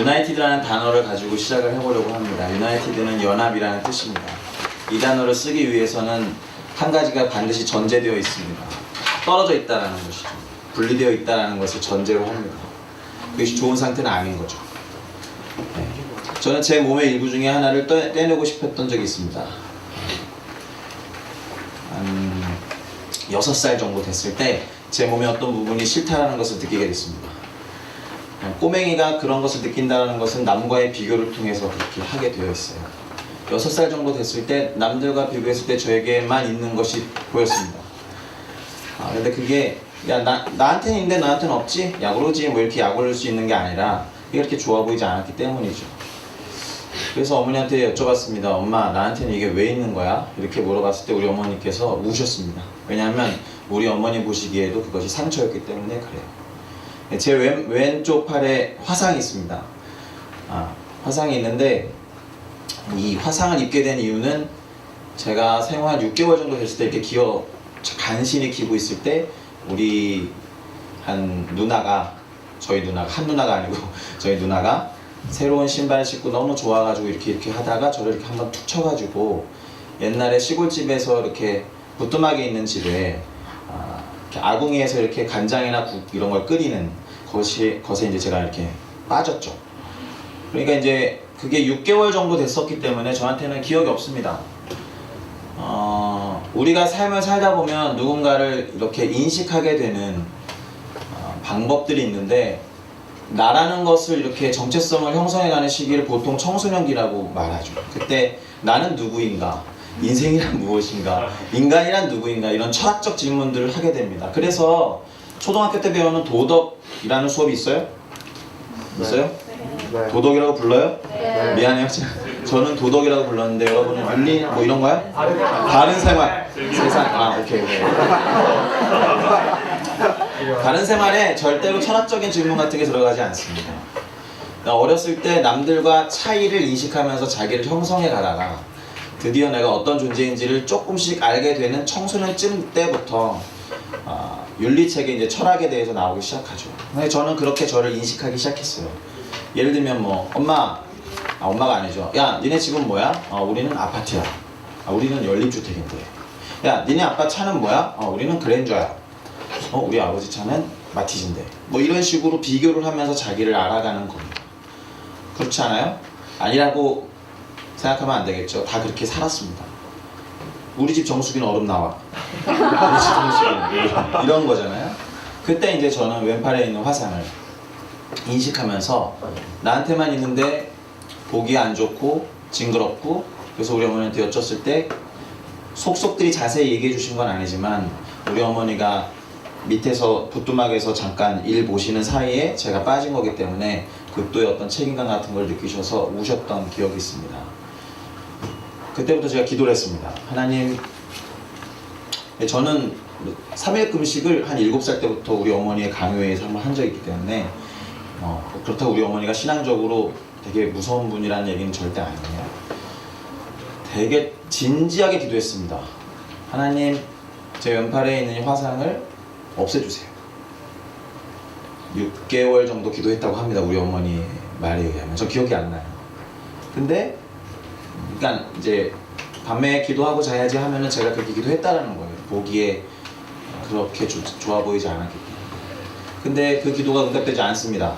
유나이티드라는 단어를 가지고 시작을 해보려고 합니다. 유나이티드는 연합이라는 뜻입니다. 이 단어를 쓰기 위해서는 한 가지가 반드시 전제되어 있습니다. 떨어져 있다라는 것이죠. 분리되어 있다라는 것을 전제로 합니다. 그것이 좋은 상태는 아닌 거죠. 네. 저는 제 몸의 일부 중에 하나를 떼내고 싶었던 적이 있습니다. 한 6살 정도 됐을 때 제 몸의 어떤 부분이 싫다라는 것을 느끼게 됐습니다. 꼬맹이가 그런 것을 느낀다는 것은 남과의 비교를 통해서 그렇게 하게 되어 있어요. 6살 정도 됐을 때 남들과 비교했을 때 저에게만 있는 것이 보였습니다. 근데 그게 야 나한테는 있는데 나한테는 없지? 야구르지? 뭐 이렇게 야구를 수 있는 게 아니라 그게 그렇게 좋아 보이지 않았기 때문이죠. 그래서 어머니한테 여쭤봤습니다. 엄마, 나한테는 이게 왜 있는 거야? 이렇게 물어봤을 때 우리 어머니께서 우셨습니다. 왜냐하면 우리 어머니 보시기에도 그것이 상처였기 때문에 그래요. 제 왼쪽 팔에 화상이 있습니다. 화상이 있는데 이 화상을 입게 된 이유는 제가 생후 한 6개월 정도 됐을 때 이렇게 간신히 기고 있을 때 우리 한 누나가, 저희 누나가, 한 누나가 아니고 저희 누나가 새로운 신발 신고 너무 좋아가지고 이렇게 하다가 저를 이렇게 한번 툭 쳐가지고 옛날에 시골집에서 이렇게 부뚜막에 있는 집에 이렇게 아궁이에서 이렇게 간장이나 국 이런 걸 끓이는 것에 이제 제가 이렇게 빠졌죠. 그러니까 이제 그게 6개월 정도 됐었기 때문에 저한테는 기억이 없습니다. 우리가 삶을 살다 보면 누군가를 이렇게 인식하게 되는 방법들이 있는데 나라는 것을 이렇게 정체성을 형성해가는 시기를 보통 청소년기라고 말하죠. 그때 나는 누구인가? 인생이란 무엇인가? 인간이란 누구인가? 이런 철학적 질문들을 하게 됩니다. 그래서 초등학교 때 배우는 도덕이라는 수업이 있어요? 있어요? 네. 도덕이라고 불러요? 네. 미안해요. 저는 도덕이라고 불렀는데 여러분은 윤리 뭐 이런 거야? 바른 생활. 세상. 오케이. 바른 생활에 절대로 철학적인 질문 같은 게 들어가지 않습니다. 어렸을 때 남들과 차이를 인식하면서 자기를 형성해 가다가 드디어 내가 어떤 존재인지를 조금씩 알게 되는 청소년쯤 때부터 윤리책에 이제 철학에 대해서 나오기 시작하죠. 근데 저는 그렇게 저를 인식하기 시작했어요. 예를 들면 뭐 엄마가 아니죠. 야, 니네 집은 뭐야? 우리는 아파트야. 우리는 연립주택인데. 야, 니네 아빠 차는 뭐야? 우리는 그랜저야. 우리 아버지 차는 마티즈인데. 뭐 이런 식으로 비교를 하면서 자기를 알아가는 겁니다. 그렇지 않아요? 아니라고 생각하면 안 되겠죠. 다 그렇게 살았습니다. 우리 집 정수기는 얼음 나와. 우리 집 정수기는 이런 거잖아요. 그때 이제 저는 왼팔에 있는 화상을 인식하면서 나한테만 있는데 보기 안 좋고 징그럽고, 그래서 우리 어머니한테 여쭸을 때 속속들이 자세히 얘기해 주신 건 아니지만 우리 어머니가 밑에서 부뚜막에서 잠깐 일 보시는 사이에 제가 빠진 거기 때문에 극도의 어떤 책임감 같은 걸 느끼셔서 우셨던 기억이 있습니다. 그때부터 제가 기도를 했습니다. 하나님, 저는 3일 금식을 한 7살 때부터 우리 어머니의 강요에서 한번 한 적이 있기 때문에 그렇다고 우리 어머니가 신앙적으로 되게 무서운 분이라는 얘기는 절대 아니에요. 되게 진지하게 기도했습니다. 하나님, 제 왼팔에 있는 이 화상을 없애주세요. 6개월 정도 기도했다고 합니다. 우리 어머니 말에 의하면. 저 기억이 안 나요. 근데 그러니까 이제 밤에 기도하고 자야지 하면은 제가 그렇게 기도했다라는 거예요. 보기에 그렇게 좋아 보이지 않았기 때문에. 근데 그 기도가 응답되지 않습니다.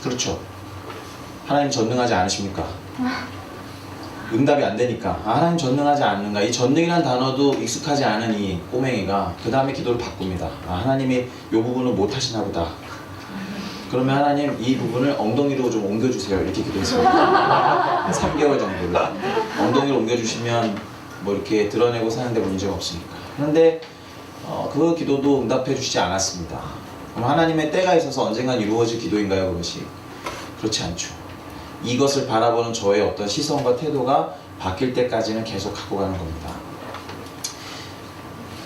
그렇죠. 하나님 전능하지 않으십니까? 응답이 안 되니까. 하나님 전능하지 않는가? 이 전능이라는 단어도 익숙하지 않은 이 꼬맹이가 그 다음에 기도를 바꿉니다. 하나님이 이 부분을 못 하시나 보다. 그러면 하나님 이 부분을 엉덩이로 좀 옮겨주세요. 이렇게 기도했습니다. 3개월 정도를. 엉덩이로 옮겨주시면 뭐 이렇게 드러내고 사는데 문제가 없으니까. 그런데 그 기도도 응답해 주시지 않았습니다. 그럼 하나님의 때가 있어서 언젠간 이루어질 기도인가요, 그것이? 그렇지 않죠. 이것을 바라보는 저의 어떤 시선과 태도가 바뀔 때까지는 계속 갖고 가는 겁니다.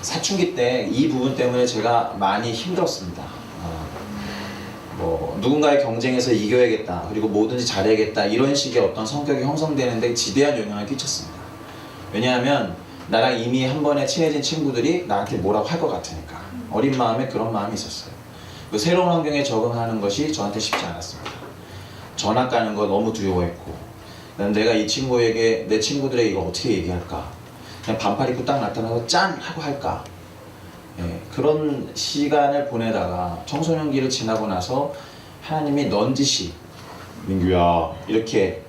사춘기 때 이 부분 때문에 제가 많이 힘들었습니다. 누군가의 경쟁에서 이겨야겠다, 그리고 뭐든지 잘해야겠다, 이런 식의 어떤 성격이 형성되는데 지대한 영향을 끼쳤습니다. 왜냐하면 나랑 이미 한 번에 친해진 친구들이 나한테 뭐라고 할 것 같으니까. 어린 마음에 그런 마음이 있었어요. 새로운 환경에 적응하는 것이 저한테 쉽지 않았습니다. 전학 가는 거 너무 두려워했고, 난 내가 이 친구에게 내 친구들에게 이거 어떻게 얘기할까? 그냥 반팔 입고 딱 나타나서 짠 하고 할까? 예, 그런 시간을 보내다가 청소년기를 지나고 나서 하나님이 넌지시 민규야 이렇게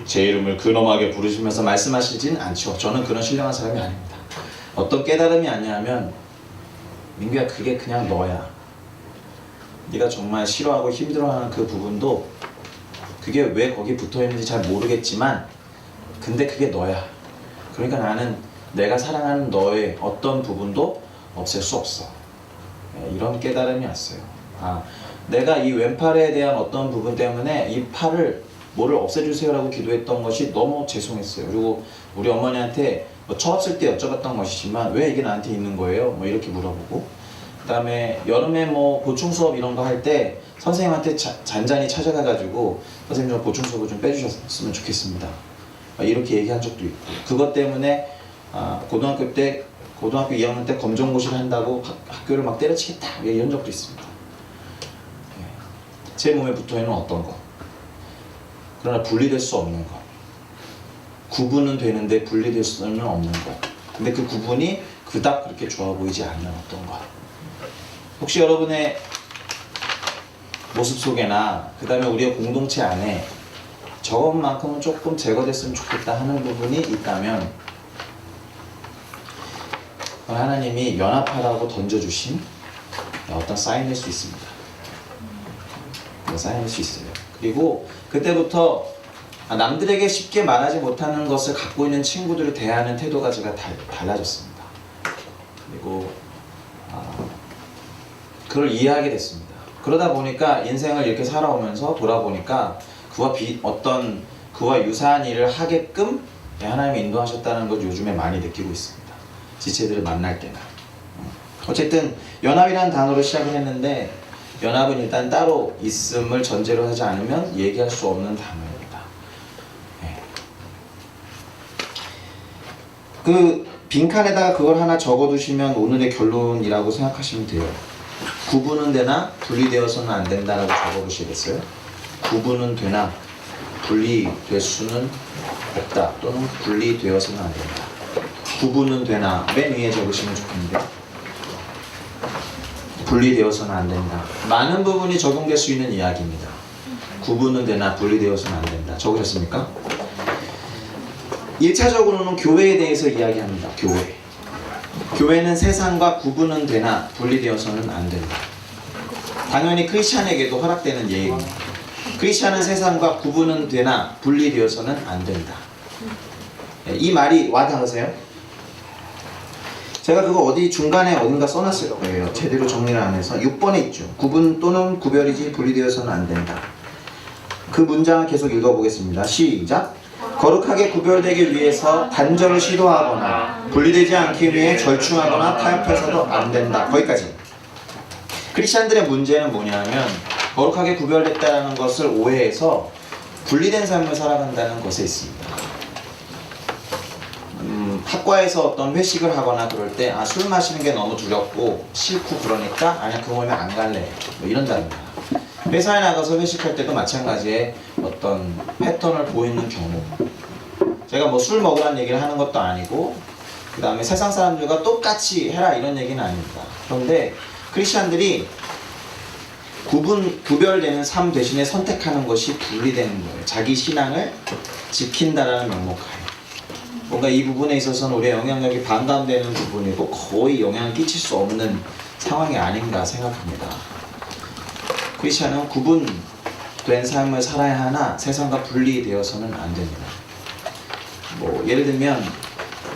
제 이름을 근엄하게 부르시면서 말씀하시진 않죠. 저는 그런 신령한 사람이 아닙니다. 어떤 깨달음이 아니냐면 민규야 그게 그냥 너야. 네가 정말 싫어하고 힘들어하는 그 부분도 그게 왜 거기 붙어있는지 잘 모르겠지만 근데 그게 너야. 그러니까 나는 내가 사랑하는 너의 어떤 부분도 없앨 수 없어. 이런 깨달음이 왔어요. 아, 내가 이 왼팔에 대한 어떤 부분 때문에 이 팔을 뭐를 없애주세요 라고 기도했던 것이 너무 죄송했어요. 그리고 우리 어머니한테 뭐 처 없을 때 여쭤봤던 것이지만 왜 이게 나한테 있는 거예요? 뭐 이렇게 물어보고, 그 다음에 여름에 뭐 보충 수업 이런 거 할 때 선생님한테 잔잔히 찾아가가지고 선생님 저 보충 수업을 좀 빼주셨으면 좋겠습니다. 이렇게 얘기한 적도 있고, 그것 때문에 고등학교 2학년 때 검정고시를 한다고 학교를 막 때려치겠다 이런 적도 있습니다. 제 몸에 붙어있는 어떤 것, 그러나 분리될 수 없는 것, 구분은 되는데 분리될 수는 없는 것, 근데 그 구분이 그닥 그렇게 좋아 보이지 않는 어떤 것. 혹시 여러분의 모습 속에나 그 다음에 우리의 공동체 안에 저것만큼은 조금 제거됐으면 좋겠다 하는 부분이 있다면 하나님이 연합하라고 던져주신 어떤 사인일 수 있습니다. 사인일 수 있어요. 그리고 그때부터 남들에게 쉽게 말하지 못하는 것을 갖고 있는 친구들을 대하는 태도가 제가 달라졌습니다. 그리고 그걸 이해하게 됐습니다. 그러다 보니까 인생을 이렇게 살아오면서 돌아보니까 그와 유사한 일을 하게끔 하나님이 인도하셨다는 걸 요즘에 많이 느끼고 있습니다. 지체들을 만날 때나. 어쨌든 연합이라는 단어로 시작을 했는데 연합은 일단 따로 있음을 전제로 하지 않으면 얘기할 수 없는 단어입니다. 그 빈칸에다가 그걸 하나 적어두시면 오늘의 결론이라고 생각하시면 돼요. 구분은 되나 분리되어서는 안 된다라고 적어두시겠어요? 구분은 되나 분리될 수는 없다, 또는 분리되어서는 안 된다. 구분은 되나 맨 위에 적으시면 좋겠는데, 분리되어서는 안 된다. 많은 부분이 적용될 수 있는 이야기입니다. 구분은 되나 분리되어서는 안 된다. 적으셨습니까? 1차적으로는 교회에 대해서 이야기합니다. 교회는 세상과 구분은 되나 분리되어서는 안 된다. 당연히 크리스찬에게도 허락되는 예입니다. 크리스찬은 세상과 구분은 되나 분리되어서는 안 된다. 이 말이 와닿으세요? 제가 그거 어디 중간에 어딘가 써놨을 거예요. 제대로 정리를 안 해서 6번에 있죠. 구분 또는 구별이지 분리되어서는 안 된다. 그 문장을 계속 읽어보겠습니다. 시작. 거룩하게 구별되기 위해서 단절을 시도하거나 분리되지 않기 위해 절충하거나 타협해서도 안 된다. 거기까지. 크리스찬들의 문제는 뭐냐면 거룩하게 구별됐다는 것을 오해해서 분리된 삶을 살아간다는 것에 있습니다. 학과에서 어떤 회식을 하거나 그럴 때 술 마시는 게 너무 두렵고 싫고 그러니까 아니야 그거 모이면 안 갈래 뭐 이런답니다. 회사에 나가서 회식할 때도 마찬가지의 어떤 패턴을 보이는 경우, 제가 뭐 술 먹으라는 얘기를 하는 것도 아니고 그 다음에 세상 사람들과 똑같이 해라 이런 얘기는 아닙니다. 그런데 크리스찬들이 구별되는 삶 대신에 선택하는 것이 분리되는 거예요. 자기 신앙을 지킨다라는 명목하에. 뭔가 이 부분에 있어서는 우리의 영향력이 반감되는 부분이고 거의 영향을 끼칠 수 없는 상황이 아닌가 생각합니다. 크리스찬은 구분된 삶을 살아야 하나 세상과 분리되어서는 안 됩니다. 뭐 예를 들면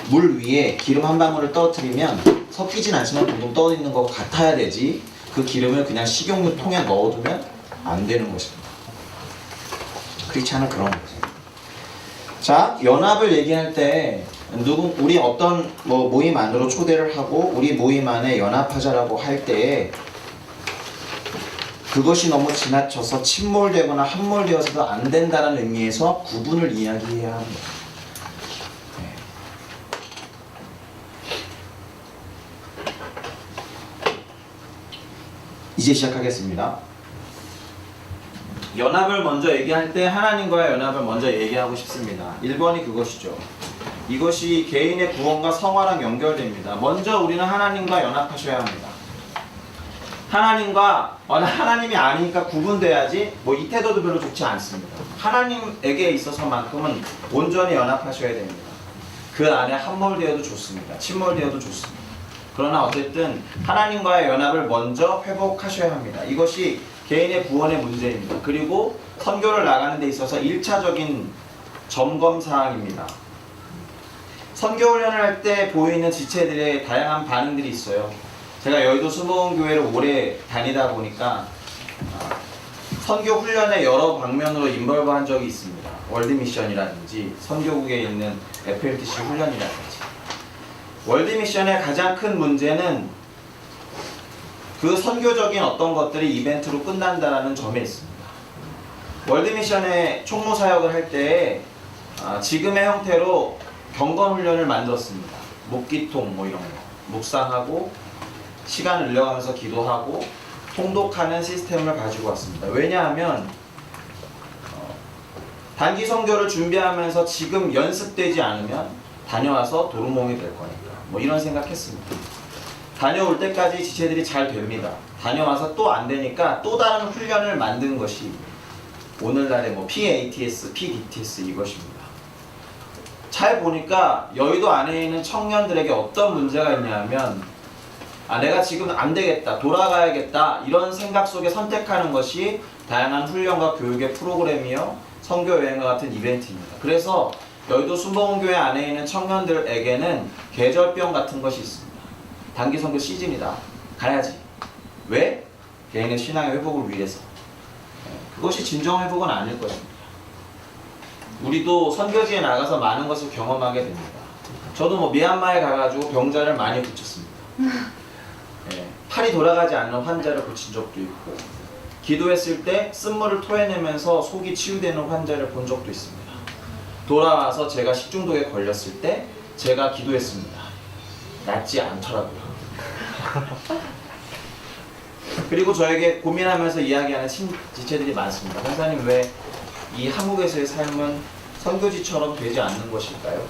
물 위에 기름 한 방울을 떨어뜨리면 섞이진 않지만 둥둥 떠 있는 것 같아야 되지, 그 기름을 그냥 식용유 통에 넣어두면 안 되는 것입니다. 크리스찬은 그런 거죠. 자, 연합을 얘기할 때 우리 어떤 모임 안으로 초대를 하고 우리 모임 안에 연합하자라고 할 때에 그것이 너무 지나쳐서 침몰되거나 함몰되어서도 안 된다는 의미에서 구분을 이야기해야 합니다. 이제 시작하겠습니다. 연합을 먼저 얘기할 때 하나님과의 연합을 먼저 얘기하고 싶습니다. 1번이 그것이죠. 이것이 개인의 구원과 성화랑 연결됩니다. 먼저 우리는 하나님과 연합하셔야 합니다. 하나님이 아니니까 구분돼야지 뭐 이 태도도 별로 좋지 않습니다. 하나님에게 있어서만큼은 온전히 연합하셔야 됩니다. 그 안에 함몰되어도 좋습니다. 침몰되어도 좋습니다. 그러나 어쨌든 하나님과의 연합을 먼저 회복하셔야 합니다. 이것이 개인의 구원의 문제입니다. 그리고 선교를 나가는 데 있어서 1차적인 점검사항입니다. 선교훈련을 할 때 보이는 지체들의 다양한 반응들이 있어요. 제가 여의도 수목원교회를 오래 다니다 보니까 선교훈련의 여러 방면으로 인벌브한 적이 있습니다. 월드미션이라든지 선교국에 있는 FLTC 훈련이라든지. 월드미션의 가장 큰 문제는 그 선교적인 어떤 것들이 이벤트로 끝난다는 점에 있습니다. 월드미션의 총무사역을 할 때 지금의 형태로 경건훈련을 만들었습니다. 목기통 뭐 이런 거 묵상하고 시간을 늘려가면서 기도하고 통독하는 시스템을 가지고 왔습니다. 왜냐하면 단기 선교를 준비하면서 지금 연습되지 않으면 다녀와서 도루몽이 될 거니까 뭐 이런 생각했습니다. 다녀올 때까지 지체들이 잘 됩니다. 다녀와서 또 안 되니까 또 다른 훈련을 만든 것이 오늘날의 뭐 PATS, PDTS 이것입니다. 잘 보니까 여의도 안에 있는 청년들에게 어떤 문제가 있냐면 내가 지금 안 되겠다, 돌아가야겠다 이런 생각 속에 선택하는 것이 다양한 훈련과 교육의 프로그램이요 선교 여행과 같은 이벤트입니다. 그래서 여의도 순복음교회 안에 있는 청년들에게는 계절병 같은 것이 있습니다. 단기 선교 시즌이다. 가야지. 왜? 개인의 신앙의 회복을 위해서. 그것이 진정 회복은 아닐 것입니다. 우리도 선교지에 나가서 많은 것을 경험하게 됩니다. 저도 뭐 미얀마에 가가지고 병자를 많이 고쳤습니다. 팔이 돌아가지 않는 환자를 고친 적도 있고 기도했을 때 쓴물을 토해내면서 속이 치유되는 환자를 본 적도 있습니다. 돌아와서 제가 식중독에 걸렸을 때 제가 기도했습니다. 낫지 않더라고요. 그리고 저에게 고민하면서 이야기하는 지체들이 많습니다. 목사님 왜 이 한국에서의 삶은 선교지처럼 되지 않는 것일까요?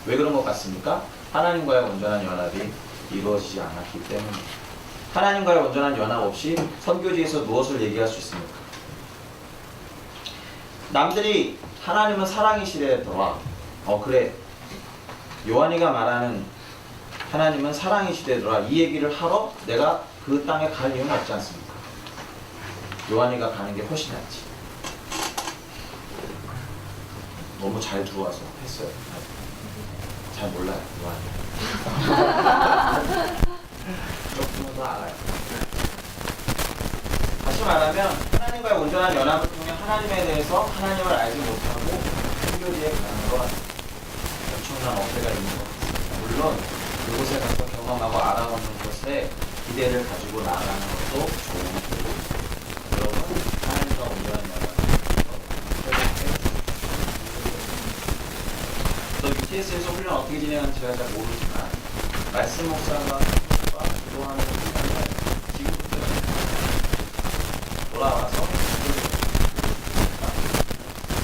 왜 그런 것 같습니까? 하나님과의 온전한 연합이 이루어지지 않았기 때문입니다. 하나님과의 온전한 연합 없이 선교지에서 무엇을 얘기할 수 있습니까? 남들이 하나님은 사랑이시래더라. 그래. 요한이가 말하는 하나님은 사랑이시대더라. 이 얘기를 하러 내가 그 땅에 갈 이유는 없지 않습니까? 요한이가 가는 게 훨씬 낫지. 너무 잘 들어와서 했어요. 잘 몰라요, 요한이. 조금은 더 알아요. 다시 말하면 하나님과의 온전한 연합을 통해 하나님에 대해서 하나님을 알지 못하고 선교지에 가는 건 엄청난 어폐가 있는 것 같습니다. 물론 그곳에 가서 경험하고 알아보는 것에 기대를 가지고 나아가는 것도 좋은 일이고 여러분 하나님과 온전한 연합을 또 UTS에서 훈련 어떻게 진행하는지 제가 잘 모르지만 말씀 묵상과 기도하는 훈련을 지금부터 돌아와서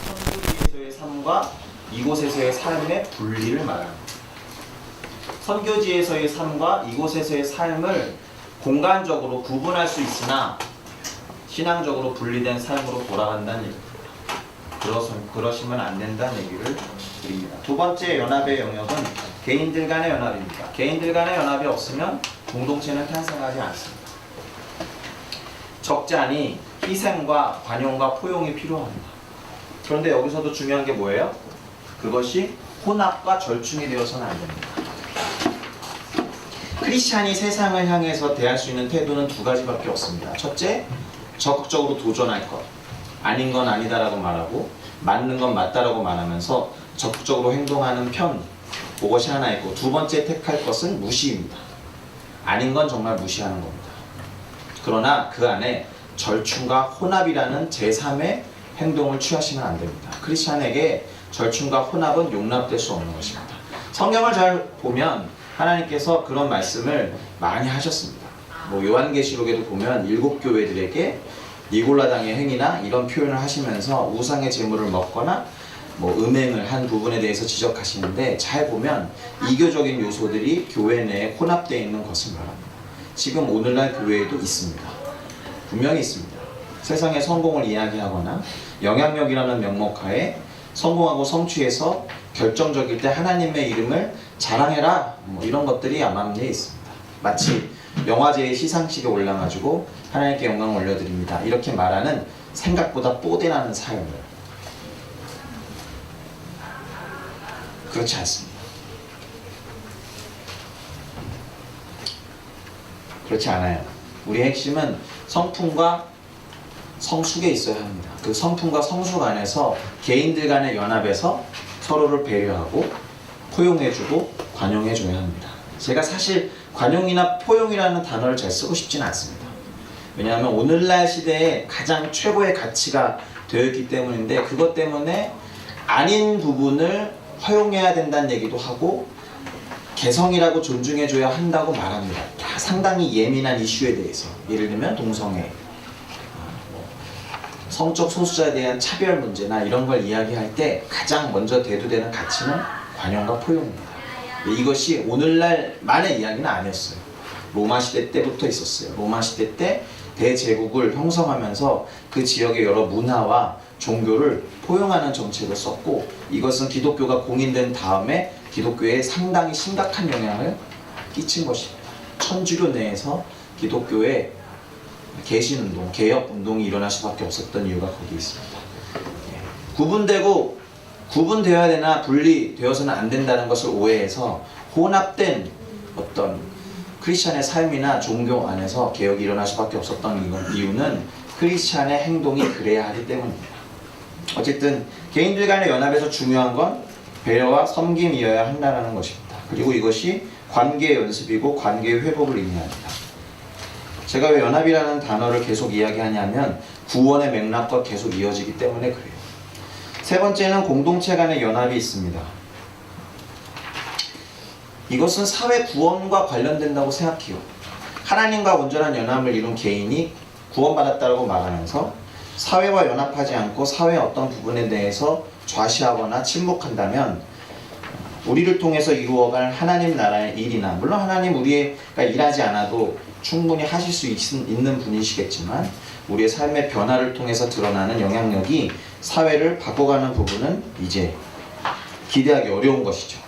선교지에서의 삶과 이곳에서의 삶의 분리를 말합니다. 선교지에서의 삶과 이곳에서의 삶을 공간적으로 구분할 수 있으나 신앙적으로 분리된 삶으로 돌아간다는 얘기입니다. 그러시면 안 된다는 얘기를 드립니다. 두 번째 연합의 영역은 개인들 간의 연합입니다. 개인들 간의 연합이 없으면 공동체는 탄생하지 않습니다. 적잖이 희생과 관용과 포용이 필요합니다. 그런데 여기서도 중요한 게 뭐예요? 그것이 혼합과 절충이 되어서는 안 됩니다. 크리스찬이 세상을 향해서 대할 수 있는 태도는 두 가지밖에 없습니다. 첫째, 적극적으로 도전할 것. 아닌 건 아니다라고 말하고 맞는 건 맞다라고 말하면서 적극적으로 행동하는 편. 그것이 하나 있고 두 번째 택할 것은 무시입니다. 아닌 건 정말 무시하는 겁니다. 그러나 그 안에 절충과 혼합이라는 제3의 행동을 취하시면 안 됩니다. 크리스찬에게 절충과 혼합은 용납될 수 없는 것입니다. 성경을 잘 보면 하나님께서 그런 말씀을 많이 하셨습니다. 뭐 요한계시록에도 보면 7 교회들에게 니골라당의 행위나 이런 표현을 하시면서 우상의 제물을 먹거나 뭐 음행을 한 부분에 대해서 지적하시는데, 잘 보면 이교적인 요소들이 교회 내에 혼합되어 있는 것을 말합니다. 지금 오늘날 교회에도 있습니다. 분명히 있습니다. 세상의 성공을 이야기하거나 영향력이라는 명목하에 성공하고 성취해서 결정적일 때 하나님의 이름을 자랑해라, 뭐 이런 것들이 암암리에 있습니다. 마치 영화제의 시상식에 올라가지고 하나님께 영광을 올려드립니다, 이렇게 말하는 생각보다 뽀대나는 삶을, 그렇지 않습니다. 그렇지 않아요. 우리의 핵심은 성품과 성숙에 있어야 합니다. 그 성품과 성숙 안에서 개인들 간의 연합에서 서로를 배려하고 포용해주고 관용해줘야 합니다. 제가 사실 관용이나 포용이라는 단어를 잘 쓰고 싶지는 않습니다. 왜냐하면 오늘날 시대에 가장 최고의 가치가 되었기 때문인데, 그것 때문에 아닌 부분을 허용해야 된다는 얘기도 하고 개성이라고 존중해줘야 한다고 말합니다. 다 상당히 예민한 이슈에 대해서, 예를 들면 동성애, 성적 소수자에 대한 차별 문제나 이런 걸 이야기할 때 가장 먼저 대두되는 가치는 관용과 포용입니다. 이것이 오늘날만의 이야기는 아니었어요. 로마 시대 때부터 있었어요. 로마 시대 때 대제국을 형성하면서 그 지역의 여러 문화와 종교를 포용하는 정책을 썼고, 이것은 기독교가 공인된 다음에 기독교에 상당히 심각한 영향을 끼친 것입니다. 천주교 내에서 기독교의 개신운동, 개혁운동이 일어날 수밖에 없었던 이유가 거기 있습니다. 구분되어야 되나 분리되어서는 안 된다는 것을 오해해서 혼합된 어떤 크리스찬의 삶이나 종교 안에서 개혁이 일어날 수밖에 없었던 이유는 크리스찬의 행동이 그래야 하기 때문입니다. 어쨌든 개인들 간의 연합에서 중요한 건 배려와 섬김이어야 한다는 것입니다. 그리고 이것이 관계의 연습이고 관계의 회복을 의미합니다. 제가 왜 연합이라는 단어를 계속 이야기하냐면 구원의 맥락과 계속 이어지기 때문에 그래요. 세 번째는 공동체 간의 연합이 있습니다. 이것은 사회 구원과 관련된다고 생각해요. 하나님과 온전한 연합을 이룬 개인이 구원받았다고 말하면서 사회와 연합하지 않고 사회의 어떤 부분에 대해서 좌시하거나 침묵한다면 우리를 통해서 이루어갈 하나님 나라의 일이나, 물론 하나님 우리가 일하지 않아도 충분히 하실 수 있는 분이시겠지만 우리의 삶의 변화를 통해서 드러나는 영향력이 사회를 바꿔가는 부분은 이제 기대하기 어려운 것이죠.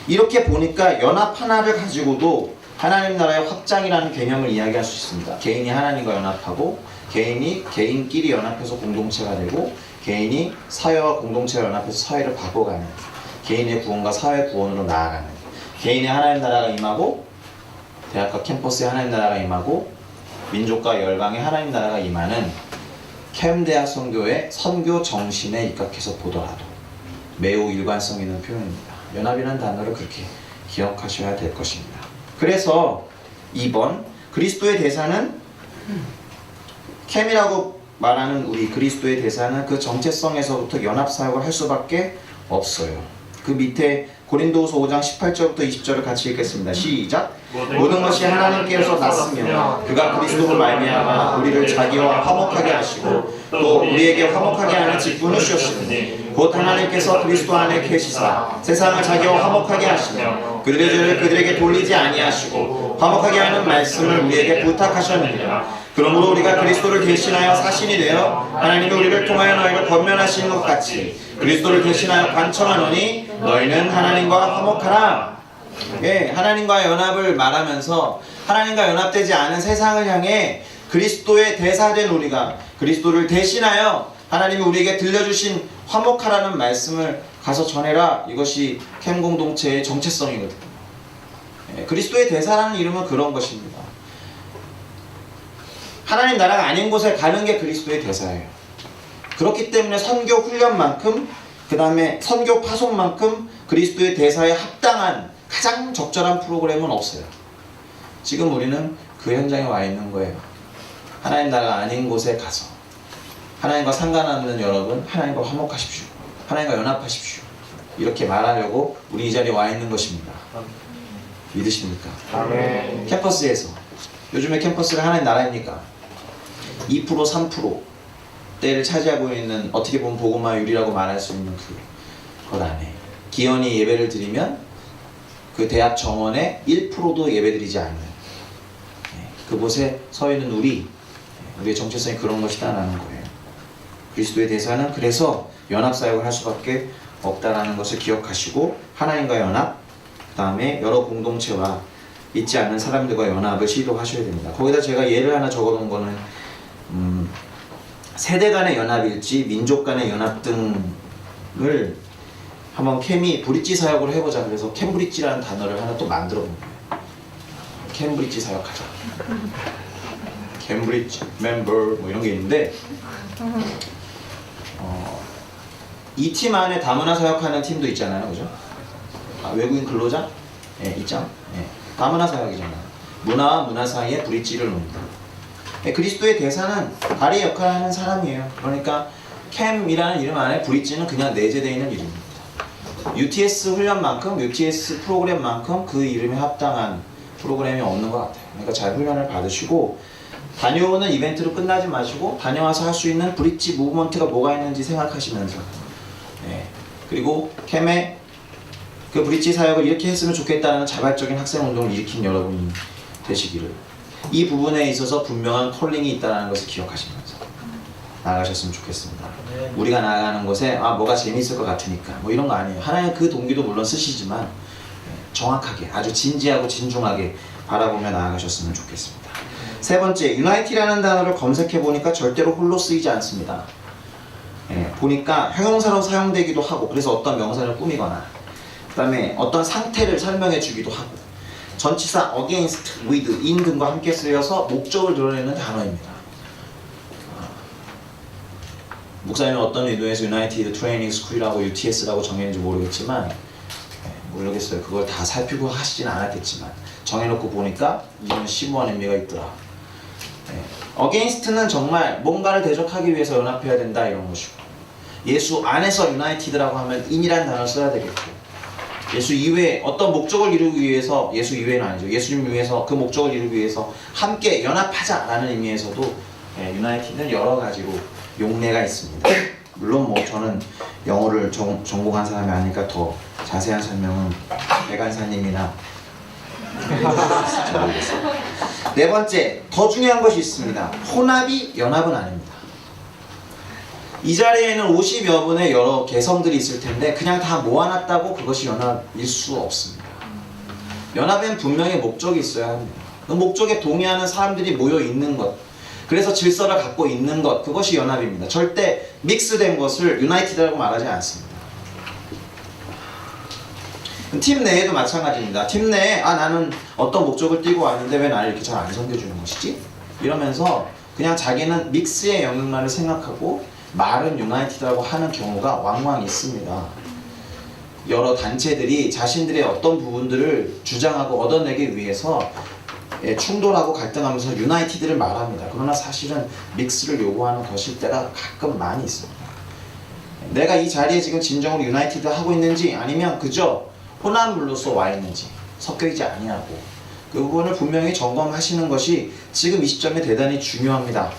이렇게 보니까 연합 하나를 가지고도 하나님 나라의 확장이라는 개념을 이야기할 수 있습니다. 개인이 하나님과 연합하고 개인이 개인끼리 연합해서 공동체가 되고 개인이 사회와 공동체가 연합해서 사회를 바꿔가는, 개인의 구원과 사회 구원으로 나아가는, 개인의 하나님 나라가 임하고 대학과 캠퍼스에 하나님 나라가 임하고 민족과 열방의 하나님 나라가 임하는 캠대학 선교의 선교 정신에 입각해서 보더라도 매우 일관성 있는 표현입니다. 연합이라는 단어를 그렇게 기억하셔야 될 것입니다. 그래서 2번, 그리스도의 대사는, 캠이라고 말하는 우리 그리스도의 대사는 그 정체성에서부터 연합사역을 할 수밖에 없어요. 그 밑에 고린도후서 5장 18절부터 20절을 같이 읽겠습니다. 시작. 모든 것이 하나님께서 났으며 그가 그리스도로 말미암아 우리를 자기와 화목하게 하시고 또 우리에게 화목하게 하는 직분을 주셨으니 곧 하나님께서 그리스도 안에 계시사 세상을 자기와 화목하게 하시며 그들의 죄를 그들에게 돌리지 아니하시고 화목하게 하는 말씀을 우리에게 부탁하셨느니라. 그러므로 우리가 그리스도를 대신하여 사신이 되어 하나님이 우리를 통하여 너희를 권면하시는 것 같이 그리스도를 대신하여 간청하노니 너희는 하나님과 화목하라. 예, 하나님과의 연합을 말하면서 하나님과 연합되지 않은 세상을 향해 그리스도의 대사된 우리가 그리스도를 대신하여 하나님이 우리에게 들려주신 화목하라는 말씀을 가서 전해라. 이것이 캠 공동체의 정체성이거든요. 예, 그리스도의 대사라는 이름은 그런 것입니다. 하나님 나라가 아닌 곳에 가는 게 그리스도의 대사예요. 그렇기 때문에 선교 훈련만큼, 그 다음에 선교 파송만큼 그리스도의 대사에 합당한 가장 적절한 프로그램은 없어요. 지금 우리는 그 현장에 와 있는 거예요. 하나님 나라가 아닌 곳에 가서 하나님과 상관없는 여러분, 하나님과 화목하십시오. 하나님과 연합하십시오. 이렇게 말하려고 우리 이 자리에 와 있는 것입니다. 믿으십니까? 아멘. 캠퍼스에서, 요즘에 캠퍼스가 하나님 나라입니까? 2% 3%대를 차지하고 있는 어떻게 보면 복음화율이라고 말할 수 있는 그것 안에 기현이 예배를 드리면 그 대학 정원에 1%도 예배드리지 않는 그곳에 서 있는 우리의 정체성이 그런 것이다라는 거예요. 그리스도의 대사는 그래서 연합사역을 할 수밖에 없다라는 것을 기억하시고 하나님과 연합, 그 다음에 여러 공동체와 있지 않는 사람들과 연합을 시도하셔야 됩니다. 거기다 제가 예를 하나 적어놓은 거는 세대 간의 연합일지 민족 간의 연합 등을 한번 캠이 브릿지 사역을 해보자. 그래서 캠브리지라는 단어를 하나 또 만들어 본 거예요. 캠브리지 사역하자. 캠브리지 멤버 뭐 이런 게 있는데 이 팀 안에 다문화 사역하는 팀도 있잖아요, 그죠? 외국인 근로자? 예, 있죠. 예, 다문화 사역이잖아요. 문화와 문화 사이에 브릿지를 놓는다. 예, 그리스도의 대사는 다리 역할을 하는 사람이에요. 그러니까 캠이라는 이름 안에 브릿지는 그냥 내재되어 있는 이름입니다. UTS 훈련만큼, UTS 프로그램만큼 그 이름에 합당한 프로그램이 없는 것 같아요. 그러니까 잘 훈련을 받으시고 다녀오는 이벤트로 끝나지 마시고 다녀와서 할 수 있는 브릿지 무브먼트가 뭐가 있는지 생각하시면서 그리고 캠의 그 브릿지 사역을 이렇게 했으면 좋겠다는 자발적인 학생운동을 일으킨 여러분이 되시기를 이 부분에 있어서 분명한 컬링이 있다는 것을 기억하시면서 나아가셨으면 좋겠습니다. 우리가 나아가는 것에 뭐가 재미있을 것 같으니까 뭐 이런 거 아니에요. 하나님 그 동기도 물론 쓰시지만 정확하게 아주 진지하고 진중하게 바라보며 나아가셨으면 좋겠습니다. 세 번째, 유나이티라는 단어를 검색해 보니까 절대로 홀로 쓰이지 않습니다. 보니까 형용사로 사용되기도 하고 그래서 어떤 명사를 꾸미거나 그 다음에 어떤 상태를 설명해 주기도 하고 전치사 against, with, in 등과 함께 쓰여서 목적을 드러내는 단어입니다. 목사님은 어떤 의도에서 United Training School이라고 UTS라고 정했는지 모르겠지만 모르겠어요. 그걸 다 살피고 하시진 않았겠지만 정해놓고 보니까 이런 심오한 의미가 있더라. against는 정말 뭔가를 대적하기 위해서 연합해야 된다 이런 것이고 예수 안에서 United라고 하면 in이라는 단어를 써야 되겠고 예수 이외에 어떤 목적을 이루기 위해서 예수 이외는 아니죠. 예수님 위해서 그 목적을 이루기 위해서 함께 연합하자라는 의미에서도 United는 여러 가지로 용례가 있습니다. 물론 뭐 저는 영어를 전공한 사람이 아니니까 더 자세한 설명은 백안사님이나 모르겠어요. 네 번째, 더 중요한 것이 있습니다. 혼합이 연합은 아닙니다. 이 자리에는 50여 분의 여러 개성들이 있을 텐데 그냥 다 모아놨다고 그것이 연합일 수 없습니다. 연합엔 분명히 목적이 있어야 합니다. 그 목적에 동의하는 사람들이 모여 있는 것, 그래서 질서를 갖고 있는 것, 그것이 연합입니다. 절대 믹스된 것을 유나이티드라고 말하지 않습니다. 팀 내에도 마찬가지입니다. 팀 내에 나는 어떤 목적을 띠고 왔는데 왜 나를 이렇게 잘 안 섬겨주는 것이지? 이러면서 그냥 자기는 믹스의 영역만을 생각하고 말은 유나이티드라고 하는 경우가 왕왕 있습니다. 여러 단체들이 자신들의 어떤 부분들을 주장하고 얻어내기 위해서 충돌하고 갈등하면서 유나이티드를 말합니다. 그러나 사실은 믹스를 요구하는 것일 때가 가끔 많이 있습니다. 내가 이 자리에 지금 진정으로 유나이티드 하고 있는지 아니면 그저 혼합물로서 와 있는지 섞여 있지 아니하고 그 부분을 분명히 점검하시는 것이 지금 이 시점에 대단히 중요합니다.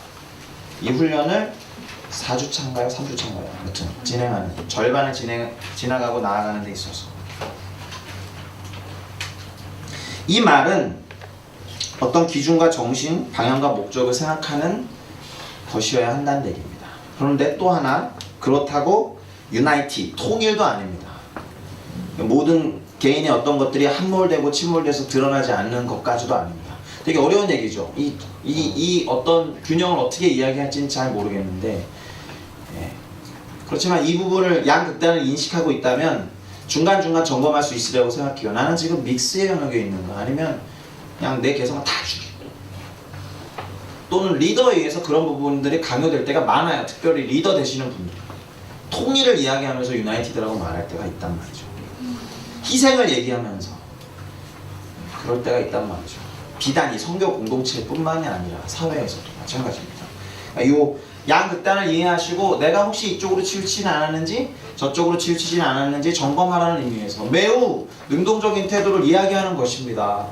이 훈련을 4주차인가요? 3주차인가요? 아무튼 진행하는 절반을 지나가고 나아가는 데 있어서 이 말은 어떤 기준과 정신, 방향과 목적을 생각하는 것이어야 한다는 얘기입니다. 그런데 또 하나 그렇다고 유나이티, 통일도 아닙니다. 모든 개인의 어떤 것들이 함몰되고 침몰돼서 드러나지 않는 것까지도 아닙니다. 되게 어려운 얘기죠. 이 어떤 균형을 어떻게 이야기할지는 잘 모르겠는데 그렇지만 이 부분을 양극단을 인식하고 있다면 중간중간 점검할 수 있으리라고 생각해요. 나는 지금 믹스의 영역에 있는가 아니면 그냥 내 개성을 다 죽이고 또는 리더에 의해서 그런 부분들이 강요될 때가 많아요. 특별히 리더 되시는 분들 통일을 이야기하면서 유나이티드라고 말할 때가 있단 말이죠. 희생을 얘기하면서 그럴 때가 있단 말이죠. 비단 이 선교 공동체뿐만이 아니라 사회에서도 마찬가지입니다. 이 양극단을 이해하시고 내가 혹시 이쪽으로 치우치진 않았는지 저쪽으로 치우치진 않았는지 점검하라는 의미에서 매우 능동적인 태도를 이야기하는 것입니다.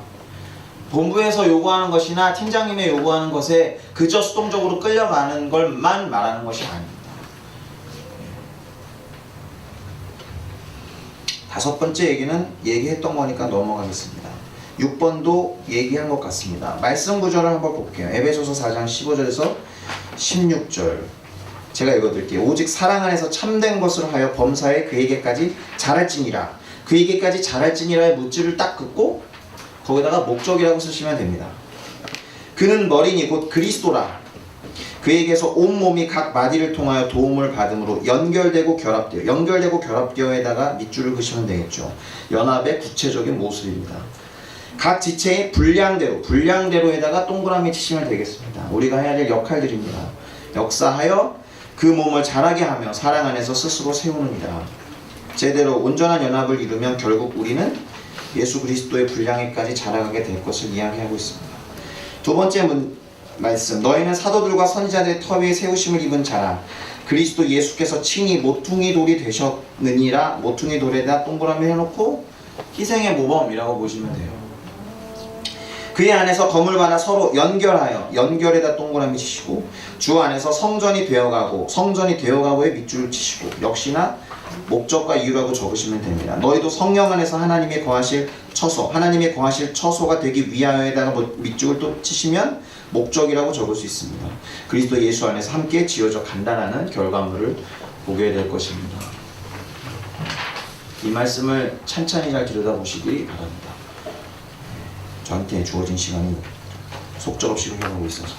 본부에서 요구하는 것이나 팀장님의 요구하는 것에 그저 수동적으로 끌려가는 것만 말하는 것이 아닙니다. 다섯 번째 얘기는 얘기했던 거니까 넘어가겠습니다. 6번도 얘기한 것 같습니다. 말씀 구절을 한번 볼게요. 에베소서 4장 15절에서 16절 제가 읽어드릴게요. 오직 사랑 안에서 참된 것을 하여 범사에 그에게까지 자랄지니라. 그에게까지 자랄지니라의 물질을 딱 긋고 거기다가 목적이라고 쓰시면 됩니다. 그는 머리니 곧 그리스도라. 그에게서 온몸이 각 마디를 통하여 도움을 받음으로 연결되고 결합되어에다가 밑줄을 그시면 되겠죠. 연합의 구체적인 모습입니다. 각 지체의 분량대로에다가 동그라미 치시면 되겠습니다. 우리가 해야 될 역할들입니다. 역사하여 그 몸을 자라게 하며 사랑 안에서 스스로 세우느니라. 제대로 온전한 연합을 이루면 결국 우리는 예수 그리스도의 분량에까지 자라가게 될 것을 이야기하고 있습니다. 두 번째 말씀, 너희는 사도들과 선지자들의 터 위에 세우심을 입은 자라. 그리스도 예수께서 친히 모퉁이 돌이 되셨느니라. 모퉁이 돌에다 동그라미 해놓고 희생의 모범이라고 보시면 돼요. 그의 안에서 건물 하나 서로 연결하여 연결에다 동그라미 치시고 주 안에서 성전이 되어가고의 밑줄을 치시고 역시나 목적과 이유라고 적으시면 됩니다. 너희도 성령 안에서 하나님의 거하실 처소가 되기 위하여에다가 밑줄을 또 치시면 목적이라고 적을 수 있습니다. 그리스도 예수 안에서 함께 지어져 간다라는 결과물을 보게 될 것입니다. 이 말씀을 찬찬히 잘 들여다보시기 바랍니다. 저한테 주어진 시간이 속절없이 흘러가고 있어서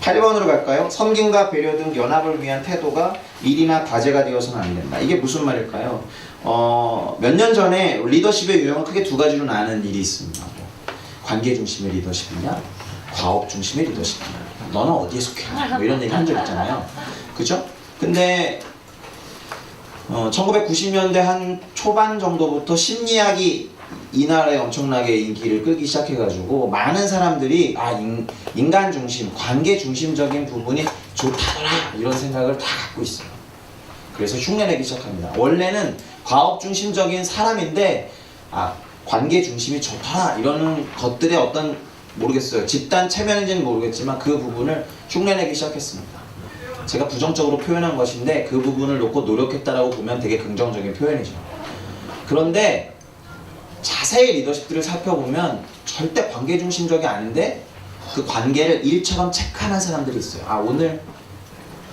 8번으로 갈까요? 섬김과 배려 등 연합을 위한 태도가 일이나 과제가 되어서는 안 된다. 이게 무슨 말일까요? 몇 년 전에 리더십의 유형은 크게 두 가지로 나누는 일이 있습니다. 관계 중심의 리더십이냐, 과업 중심의 리더십이냐. 너는 어디에 속해? 뭐 이런 얘기 한 적 있잖아요. 그죠? 근데 1990년대 한 초반 정도부터 심리학이 이 나라에 엄청나게 인기를 끌기 시작해가지고 많은 사람들이 인간 중심, 관계 중심적인 부분이 좋다더라 이런 생각을 다 갖고 있어요. 그래서 흉내내기 시작합니다. 원래는 과업 중심적인 사람인데 관계 중심이 좋다 이런 것들의 어떤 모르겠어요. 집단 체면인지는 모르겠지만 그 부분을 흉내내기 시작했습니다. 제가 부정적으로 표현한 것인데 그 부분을 놓고 노력했다라고 보면 되게 긍정적인 표현이죠. 그런데 자세히 리더십들을 살펴보면 절대 관계 중심적이 아닌데 그 관계를 일처럼 체크하는 사람들이 있어요. 오늘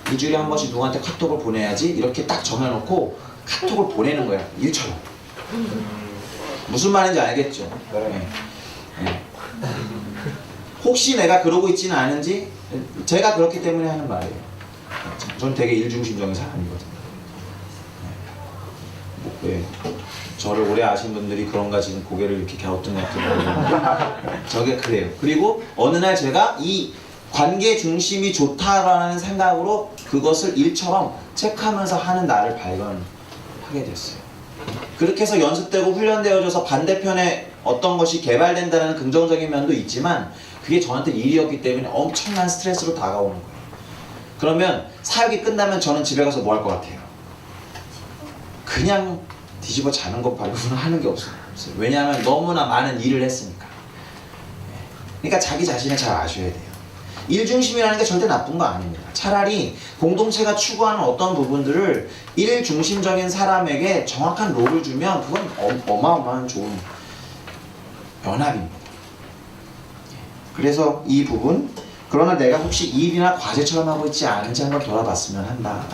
2주일에 한 번씩 누구한테 카톡을 보내야지 이렇게 딱 정해놓고 카톡을 보내는 거야. 일처럼. 무슨 말인지 알겠죠? 네. 혹시 내가 그러고 있지는 않은지 제가 그렇기 때문에 하는 말이에요. 전 되게 일중심적인 사람이거든요. 네. 저를 오래 아신 분들이 그런가 지금 고개를 이렇게 갸우뚱갸우뚱 저게 그래요. 그리고 어느 날 제가 이 관계 중심이 좋다라는 생각으로 그것을 일처럼 체크하면서 하는 나를 발견하게 됐어요. 그렇게 해서 연습되고 훈련되어져서 반대편에 어떤 것이 개발된다는 긍정적인 면도 있지만 그게 저한테 일이었기 때문에 엄청난 스트레스로 다가오는 거예요. 그러면 사역이 끝나면 저는 집에 가서 뭐 할 것 같아요? 그냥 뒤집어 자는 것 말고는 하는 게 없어요. 왜냐하면 너무나 많은 일을 했으니까. 그러니까 자기 자신을 잘 아셔야 돼요. 일 중심이라는 게 절대 나쁜 거 아닙니다. 차라리 공동체가 추구하는 어떤 부분들을 일 중심적인 사람에게 정확한 롤을 주면 그건 어마어마한 좋은 연합입니다. 그래서 이 부분, 그러나 내가 혹시 일이나 과제처럼 하고 있지 않은지 한번 돌아봤으면 한다.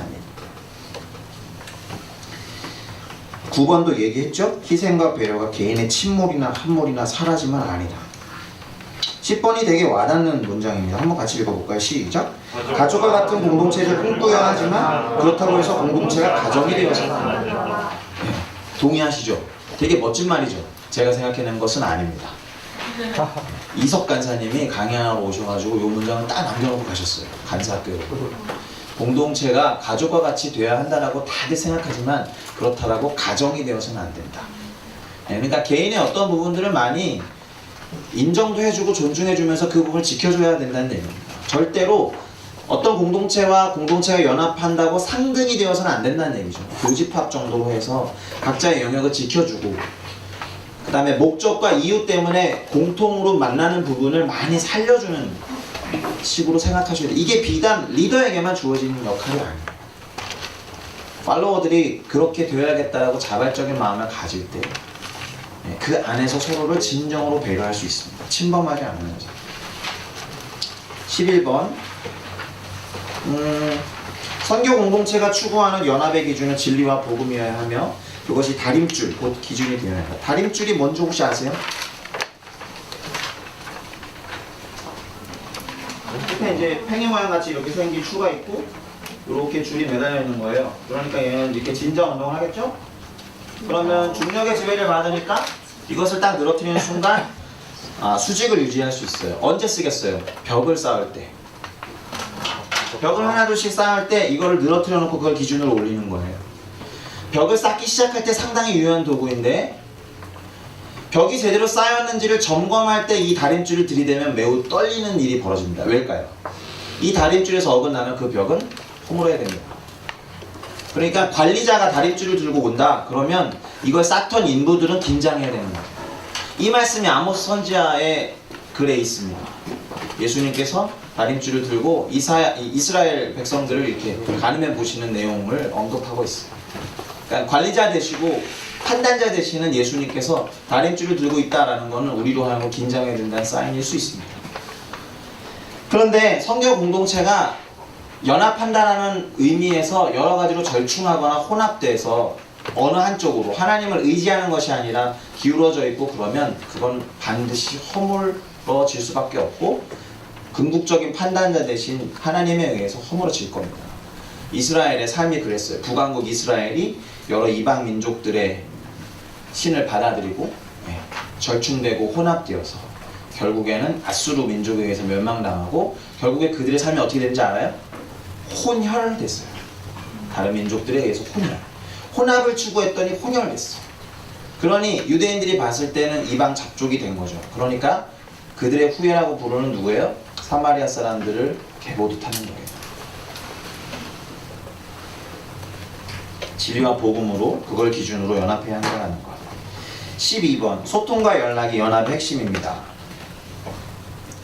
9번도 얘기했죠? 희생과 배려가 개인의 침몰이나 함몰이나 사라짐은 아니다. 10번이 되게 와닿는 문장입니다. 한번 같이 읽어볼까요? 시작! 가족과 같은 공동체를 꿈꾸어야 하지만 그렇다고 해서 공동체가 가정이 되어서는 안 된다. 동의하시죠? 되게 멋진 말이죠? 제가 생각해낸 것은 아닙니다. 이석 간사님이 강의하러 오셔가지고 이 문장을 딱 남겨놓고 가셨어요. 간사학교로. 공동체가 가족과 같이 되어야 한다라고 다들 생각하지만 그렇다라고 가정이 되어서는 안 된다. 그러니까 개인의 어떤 부분들을 많이 인정도 해주고 존중해주면서 그 부분을 지켜줘야 된다는 얘기입니다. 절대로 어떤 공동체가 연합한다고 상등이 되어서는 안 된다는 얘기죠. 교집합 정도로 해서 각자의 영역을 지켜주고 그 그다음에 목적과 이유 때문에 공통으로 만나는 부분을 많이 살려주는 식으로 생각하셔야 돼요. 이게 비단 리더에게만 주어지는 역할이 아니에요. 팔로워들이 그렇게 되어야겠다라고 자발적인 마음을 가질 때 그 안에서 서로를 진정으로 배려할 수 있습니다. 침범하지 않으면서. 11번 선교 공동체가 추구하는 연합의 기준은 진리와 복음이어야 하며 그것이 다림줄, 곧 기준이 되어야 한다. 다림줄이 뭔지 혹시 아세요? 끝에 이제 팽이 모양 같이 이렇게 생긴 추가 있고 이렇게 줄이 매달려 있는 거예요. 그러니까 얘는 이렇게 진정 운동을 하겠죠? 그러면 중력의 지배를 받으니까 이것을 딱 늘어뜨리는 순간 수직을 유지할 수 있어요. 언제 쓰겠어요? 벽을 쌓을 때. 벽을 하나둘씩 쌓을 때 이거를 늘어뜨려 놓고 그걸 기준으로 올리는 거예요. 벽을 쌓기 시작할 때 상당히 유효한 도구인데 벽이 제대로 쌓였는지를 점검할 때 이 다림줄을 들이대면 매우 떨리는 일이 벌어집니다. 왜일까요? 이 다림줄에서 어긋나면 그 벽은 허물어야 됩니다. 그러니까 관리자가 다림줄을 들고 온다 그러면 이걸 쌓던 인부들은 긴장해야 되는 거예요. 이 말씀이 아모스 선지자의 글에 있습니다. 예수님께서 다림줄을 들고 이스라엘 백성들을 이렇게 가늠해 보시는 내용을 언급하고 있어요. 그러니까 관리자 되시고 판단자 되시는 예수님께서 다림줄을 들고 있다라는 것은 우리로 하여금 긴장해야 된다는 사인일 수 있습니다. 그런데 선교 공동체가 연합한다라는 의미에서 여러 가지로 절충하거나 혼합돼서 어느 한쪽으로 하나님을 의지하는 것이 아니라 기울어져 있고 그러면 그건 반드시 허물어질 수밖에 없고 궁극적인 판단자 대신 하나님에 의해서 허물어질 겁니다. 이스라엘의 삶이 그랬어요. 북왕국 이스라엘이 여러 이방 민족들의 신을 받아들이고 절충되고 혼합되어서 결국에는 아수르 민족에 의해서 멸망당하고 결국에 그들의 삶이 어떻게 되는지 알아요? 혼혈됐어요. 다른 민족들에 의해서 혼합을 추구했더니 혼혈됐어. 그러니 유대인들이 봤을 때는 이방 잡족이 된 거죠. 그러니까 그들의 후예라고 부르는 누구예요? 사마리아 사람들을 개보듯 하는 거예요. 진리와 복음으로 그걸 기준으로 연합해야 한다는 것. 12번 소통과 연락이 연합의 핵심입니다.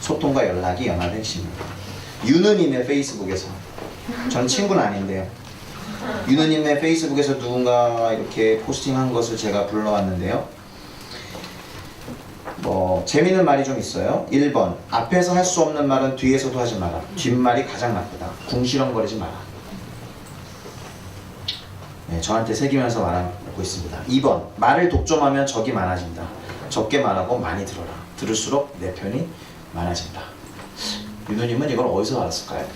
소통과 연락이 연합의 핵심입니다. 유느님의 페이스북에서 전 친구는 아닌데요. 유느님의 페이스북에서 누군가 이렇게 포스팅한 것을 제가 불러왔는데요. 재미있는 말이 좀 있어요. 1번 앞에서 할 수 없는 말은 뒤에서도 하지 마라. 뒷말이 가장 나쁘다. 궁시렁거리지 마라. 저한테 새기면서 말하고 있습니다. 2번 말을 독점하면 적이 많아진다. 적게 말하고 많이 들어라. 들을수록 내 편이 많아진다. 유느님은 이걸 어디서 알았을까요?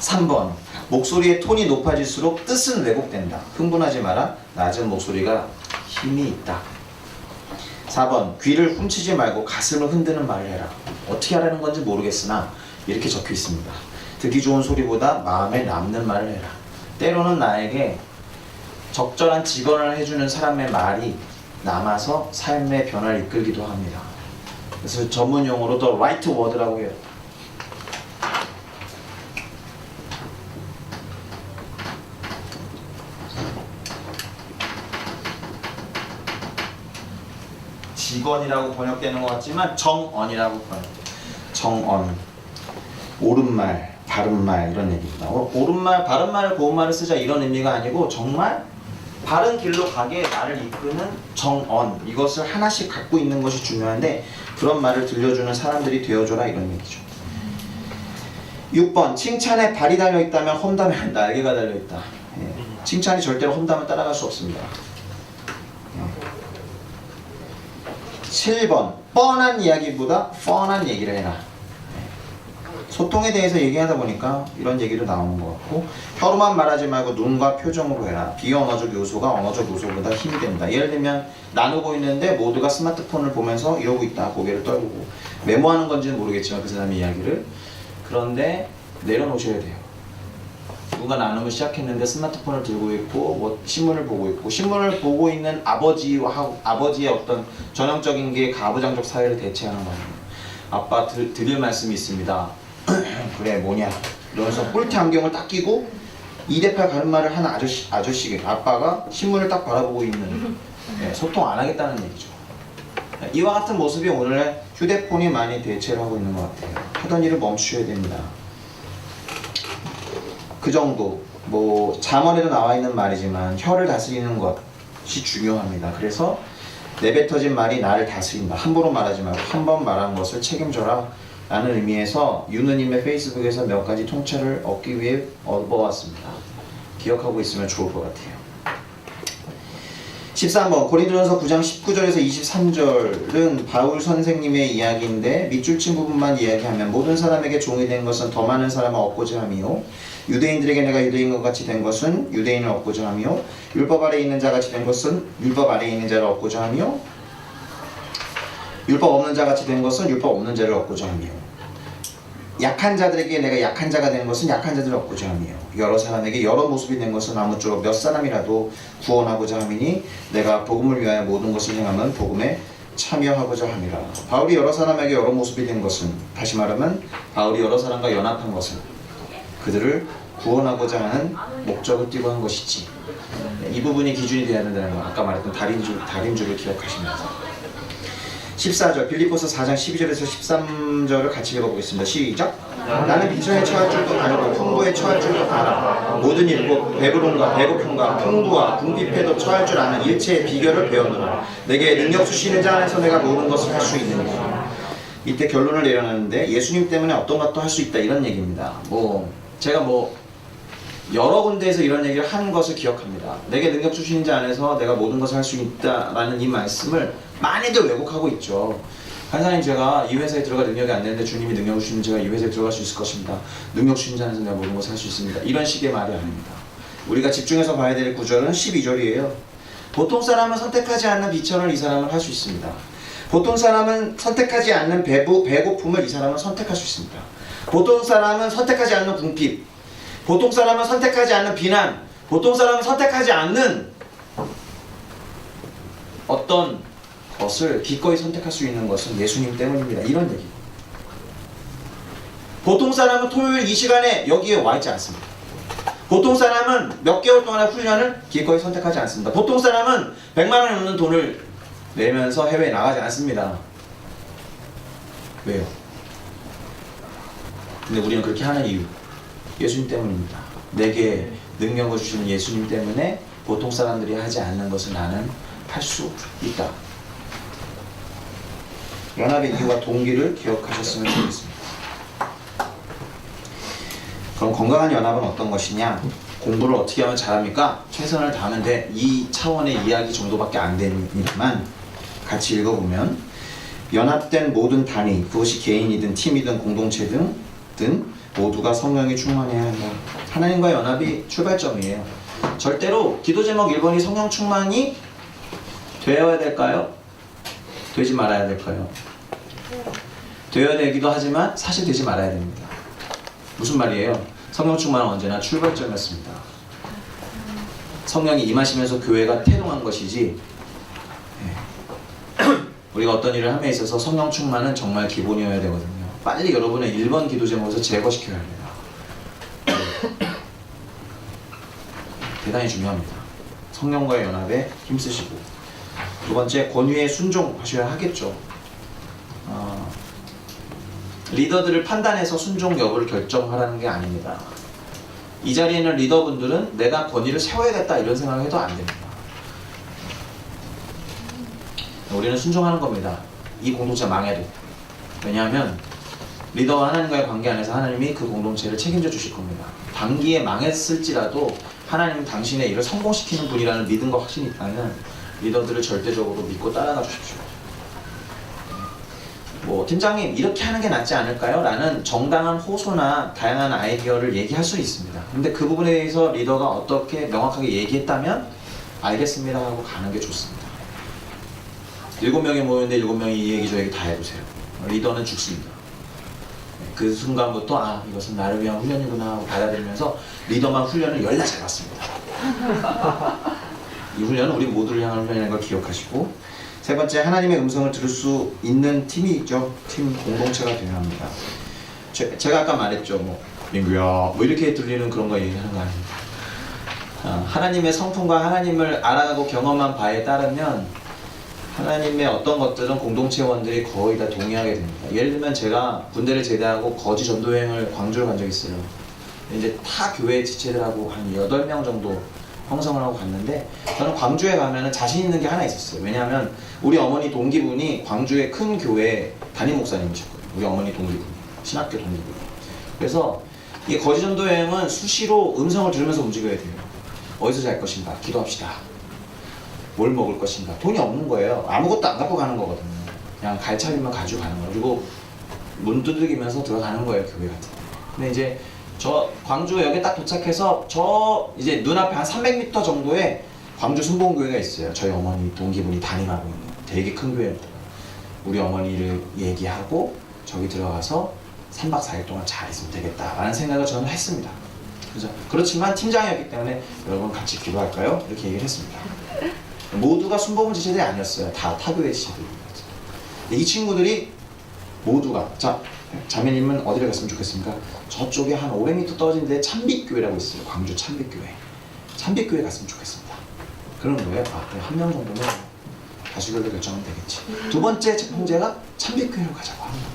3번 목소리의 톤이 높아질수록 뜻은 왜곡된다. 흥분하지 마라. 낮은 목소리가 힘이 있다. 4번 귀를 훔치지 말고 가슴을 흔드는 말을 해라. 어떻게 하라는 건지 모르겠으나 이렇게 적혀 있습니다. 듣기 좋은 소리보다 마음에 남는 말을 해라. 때로는 나에게 적절한 직언을 해주는 사람의 말이 남아서 삶의 변화를 이끌기도 합니다. 그래서 전문 용어로 더 right word라고 해요. 직언이라고 번역되는 것 같지만 정언이라고 번역돼요. 정언, 옳은말, 바른말 이런 얘기입니다. 옳은말, 바른말, 고운말을 쓰자 이런 의미가 아니고 정말 바른 길로 가게 나를 이끄는 정언, 이것을 하나씩 갖고 있는 것이 중요한데 그런 말을 들려주는 사람들이 되어줘라 이런 얘기죠. 6번 칭찬에 발이 달려있다면 험담에 날개가 달려있다. 칭찬이 절대로 험담을 따라갈 수 없습니다. 7번 뻔한 이야기보다 뻔한 얘기를 해라. 소통에 대해서 얘기하다 보니까 이런 얘기도 나오는 것 같고 혀로만 말하지 말고 눈과 표정으로 해라. 비언어적 요소가 언어적 요소보다 힘이 된다. 예를 들면 나누고 있는데 모두가 스마트폰을 보면서 이러고 있다. 고개를 떨구고 메모하는 건지는 모르겠지만 그 사람의 이야기를 그런데 내려놓으셔야 돼요. 누가 나눔을 시작했는데 스마트폰을 들고 있고 신문을 보고 있고 신문을 보고 있는 아버지의 어떤 전형적인 게 가부장적 사회를 대체하는 거예요. 아빠 드릴 말씀이 있습니다. 그래 뭐냐 이러면서 뿔테 안경을 딱 끼고 2대8 가는 말을 하는 아저씨가 아빠가 신문을 딱 바라보고 있는 소통 안 하겠다는 얘기죠. 이와 같은 모습이 오늘날 휴대폰이 많이 대체를 하고 있는 것 같아요. 하던 일을 멈추어야 됩니다. 그 정도. 뭐 잠언에도 나와 있는 말이지만 혀를 다스리는 것이 중요합니다. 그래서 내뱉어진 말이 나를 다스린다. 함부로 말하지 말고 한 번 말한 것을 책임져라 라는 의미에서 유느님의 페이스북에서 몇 가지 통찰을 얻기 위해 얻어왔습니다. 기억하고 있으면 좋을 것 같아요. 13번 고린도전서 9장 19절에서 23절은 바울 선생님의 이야기인데 밑줄 친 부분만 이야기하면 모든 사람에게 종이 된 것은 더 많은 사람을 얻고자 함이요 유대인들에게 내가 유대인과 같이 된 것은 유대인을 얻고자 함이요 율법 아래에 있는 자 같이 된 것은 율법 아래에 있는 자를 얻고자 함이요 율법 없는 자 같이 된 것은 율법 없는 자를 얻고자 함이요 약한 자들에게 내가 약한 자가 된 것은 약한 자들을 얻고자 함이요 여러 사람에게 여러 모습이 된 것은 아무쪼록 몇 사람이라도 구원하고자 함이니 내가 복음을 위하여 모든 것을 행하면 복음에 참여하고자 함이라. 바울이 여러 사람에게 여러 모습이 된 것은 다시 말하면 바울이 여러 사람과 연합한 것은 그들을 구원하고자 하는 목적을 띠고 한 것이지. 이 부분이 기준이 되어야 된다는 거 아까 말했던 달인줄을 기억하시면서 14절 빌립보서 4장 12절에서 13절을 같이 읽어보겠습니다. 시작! 나는 빈손에 처할 줄도 알고 풍부에 처할 줄도 알아. 모든 일 곧 배부름과 배고픔과 풍부와 궁핍에도 처할 줄 아는 일체의 비결을 배웠노라. 내게 능력 주시는 자 안에서 내가 모든 것을 할 수 있느니라. 이때 결론을 내려놨는데 예수님 때문에 어떤 것도 할 수 있다 이런 얘기입니다. 제가 여러 군데에서 이런 얘기를 하는 것을 기억합니다. 내게 능력 주시는 자 안에서 내가 모든 것을 할 수 있다라는 이 말씀을 많이들 왜곡하고 있죠. 하나님 제가 이 회사에 들어갈 능력이 안 되는데 주님이 능력 주시면 제가 이 회사에 들어갈 수 있을 것입니다. 능력 주시는 자 안에서 내가 모든 것을 할 수 있습니다. 이런 식의 말이 아닙니다. 우리가 집중해서 봐야 될 구절은 12절이에요. 보통 사람은 선택하지 않는 비천을 이 사람은 할 수 있습니다. 보통 사람은 선택하지 않는 배고픔을 이 사람은 선택할 수 있습니다. 보통 사람은 선택하지 않는 궁핍, 보통 사람은 선택하지 않는 비난, 보통 사람은 선택하지 않는 어떤 것을 기꺼이 선택할 수 있는 것은 예수님 때문입니다. 이런 얘기. 보통 사람은 토요일 이 시간에 여기에 와 있지 않습니다. 보통 사람은 몇 개월 동안의 훈련을 기꺼이 선택하지 않습니다. 보통 사람은 100만 원 넘는 돈을 내면서 해외에 나가지 않습니다. 왜요? 근데 우리는 그렇게 하는 이유 예수님 때문입니다. 내게 능력을 주시는 예수님 때문에 보통 사람들이 하지 않는 것을 나는 할 수 있다. 연합의 이유와 동기를 기억하셨으면 좋겠습니다. 그럼 건강한 연합은 어떤 것이냐? 공부를 어떻게 하면 잘합니까? 최선을 다하면 돼. 이 차원의 이야기 정도밖에 안 됩니다만 같이 읽어보면 연합된 모든 단위, 그것이 개인이든 팀이든 공동체든 모두가 성령이 충만해야 한다. 하나님과 연합이 출발점이에요. 절대로 기도 제목 1번이 성령 충만이 되어야 될까요? 되지 말아야 될까요? 되어야 되기도 하지만 사실 되지 말아야 됩니다. 무슨 말이에요? 성령 충만은 언제나 출발점이었습니다. 성령이 임하시면서 교회가 태동한 것이지 우리가 어떤 일을 함에 있어서 성령 충만은 정말 기본이어야 되거든요. 빨리 여러분의 1번 기도 제목에서 제거시켜야 합니다. 대단히 중요합니다. 성령과의 연합에 힘쓰시고 두 번째, 권위에 순종하셔야 하겠죠. 리더들을 판단해서 순종 여부를 결정하라는 게 아닙니다. 이 자리에 있는 리더분들은 내가 권위를 세워야겠다 이런 생각을 해도 안 됩니다. 우리는 순종하는 겁니다. 이 공동체 망해도. 왜냐하면 리더와 하나님과의 관계 안에서 하나님이 그 공동체를 책임져 주실 겁니다. 단기에 망했을지라도 하나님은 당신의 일을 성공시키는 분이라는 믿음과 확신이 있다면 리더들을 절대적으로 믿고 따라가 주십시오. 팀장님 이렇게 하는 게 낫지 않을까요? 라는 정당한 호소나 다양한 아이디어를 얘기할 수 있습니다. 근데 그 부분에 대해서 리더가 어떻게 명확하게 얘기했다면 알겠습니다 하고 가는 게 좋습니다. 7명이 모였는데 7명이 이 얘기 저 얘기 다 해보세요. 리더는 죽습니다. 그 순간부터 이것은 나를 위한 훈련이구나 하고 받아들이면서 리더만 훈련을 열나 잘 받습니다. 이 훈련은 우리 모두를 향한 훈련이라는 걸 기억하시고, 세 번째, 하나님의 음성을 들을 수 있는 팀이 있죠. 팀 공동체가 되어야 합니다. 제가 아까 말했죠. 민규야 이렇게 들리는 그런 거 얘기하는 거 아닙니다. 하나님의 성품과 하나님을 알아가고 경험한 바에 따르면 하나님의 어떤 것들은 공동체원들이 거의 다 동의하게 됩니다. 예를 들면 제가 군대를 제대하고 거지 전도여행을 광주를 간 적이 있어요. 이제 타 교회 지체들하고 한 8명 정도 형성을 하고 갔는데 저는 광주에 가면 자신 있는 게 하나 있었어요. 왜냐하면 우리 어머니 동기분이 광주의 큰 교회 담임 목사님이셨거든요. 우리 어머니 동기분이 신학교 동기분이. 그래서 이 거지 전도여행은 수시로 음성을 들으면서 움직여야 돼요. 어디서 잘 것인가? 기도합시다. 뭘 먹을 것인가? 돈이 없는 거예요. 아무것도 안 갖고 가는 거거든요. 그냥 갈차리만 가지고 가는 거예요. 그리고 문 두들기면서 들어가는 거예요, 교회 같은 데. 근데 이제 저 광주역에 딱 도착해서 저 이제 눈앞에 한 300m 정도에 광주 순복음교회가 있어요. 저희 어머니 동기분이 담임하고 있는 되게 큰 교회입니다. 우리 어머니를 얘기하고 저기 들어가서 3박 4일 동안 잘 있으면 되겠다라는 생각을 저는 했습니다. 그렇지만 팀장이었기 때문에 여러분 같이 기도할까요? 이렇게 얘기를 했습니다. 모두가 순복음 지체들이 아니었어요. 다 타교회 지체들이었어요. 이 친구들이 모두가 자매님은 어디를 갔으면 좋겠습니까? 저쪽에 한 500m 떨어진 데에 참빛교회라고 있어요. 광주 참빛교회. 참빛교회 갔으면 좋겠습니다. 그런 거예요. 그럼 한 명 정도면 다수결로 결정하면 되겠지. 두 번째 형제가 참빛교회로 가자고 하는 거예요.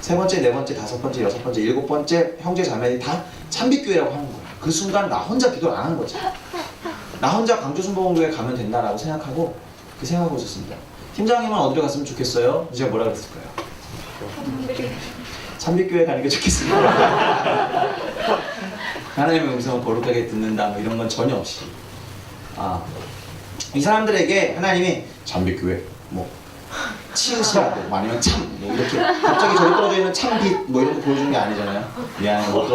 세 번째, 네 번째, 다섯 번째, 여섯 번째, 일곱 번째 형제 자매들이 다 참빛교회라고 하는 거예요. 그 순간 나 혼자 기도를 안 하는 거지. 나 혼자 광주 순복음교회 가면 된다라고 생각하고 그 생각하고 있었습니다. 팀장님은 어디로 갔으면 좋겠어요? 제가 뭐라 그랬을까요? 참빛교회 가는 게 좋겠습니다. 하나님의 음성을 거룩하게 듣는다 뭐 이런 건 전혀 없이 이 사람들에게 하나님이 참빛교회 뭐 치으시라고 뭐 아니면 참 뭐 이렇게 갑자기 저기 떨어져 있는 참빛 뭐 이런 거 보여주는 게 아니잖아요. 미안해요.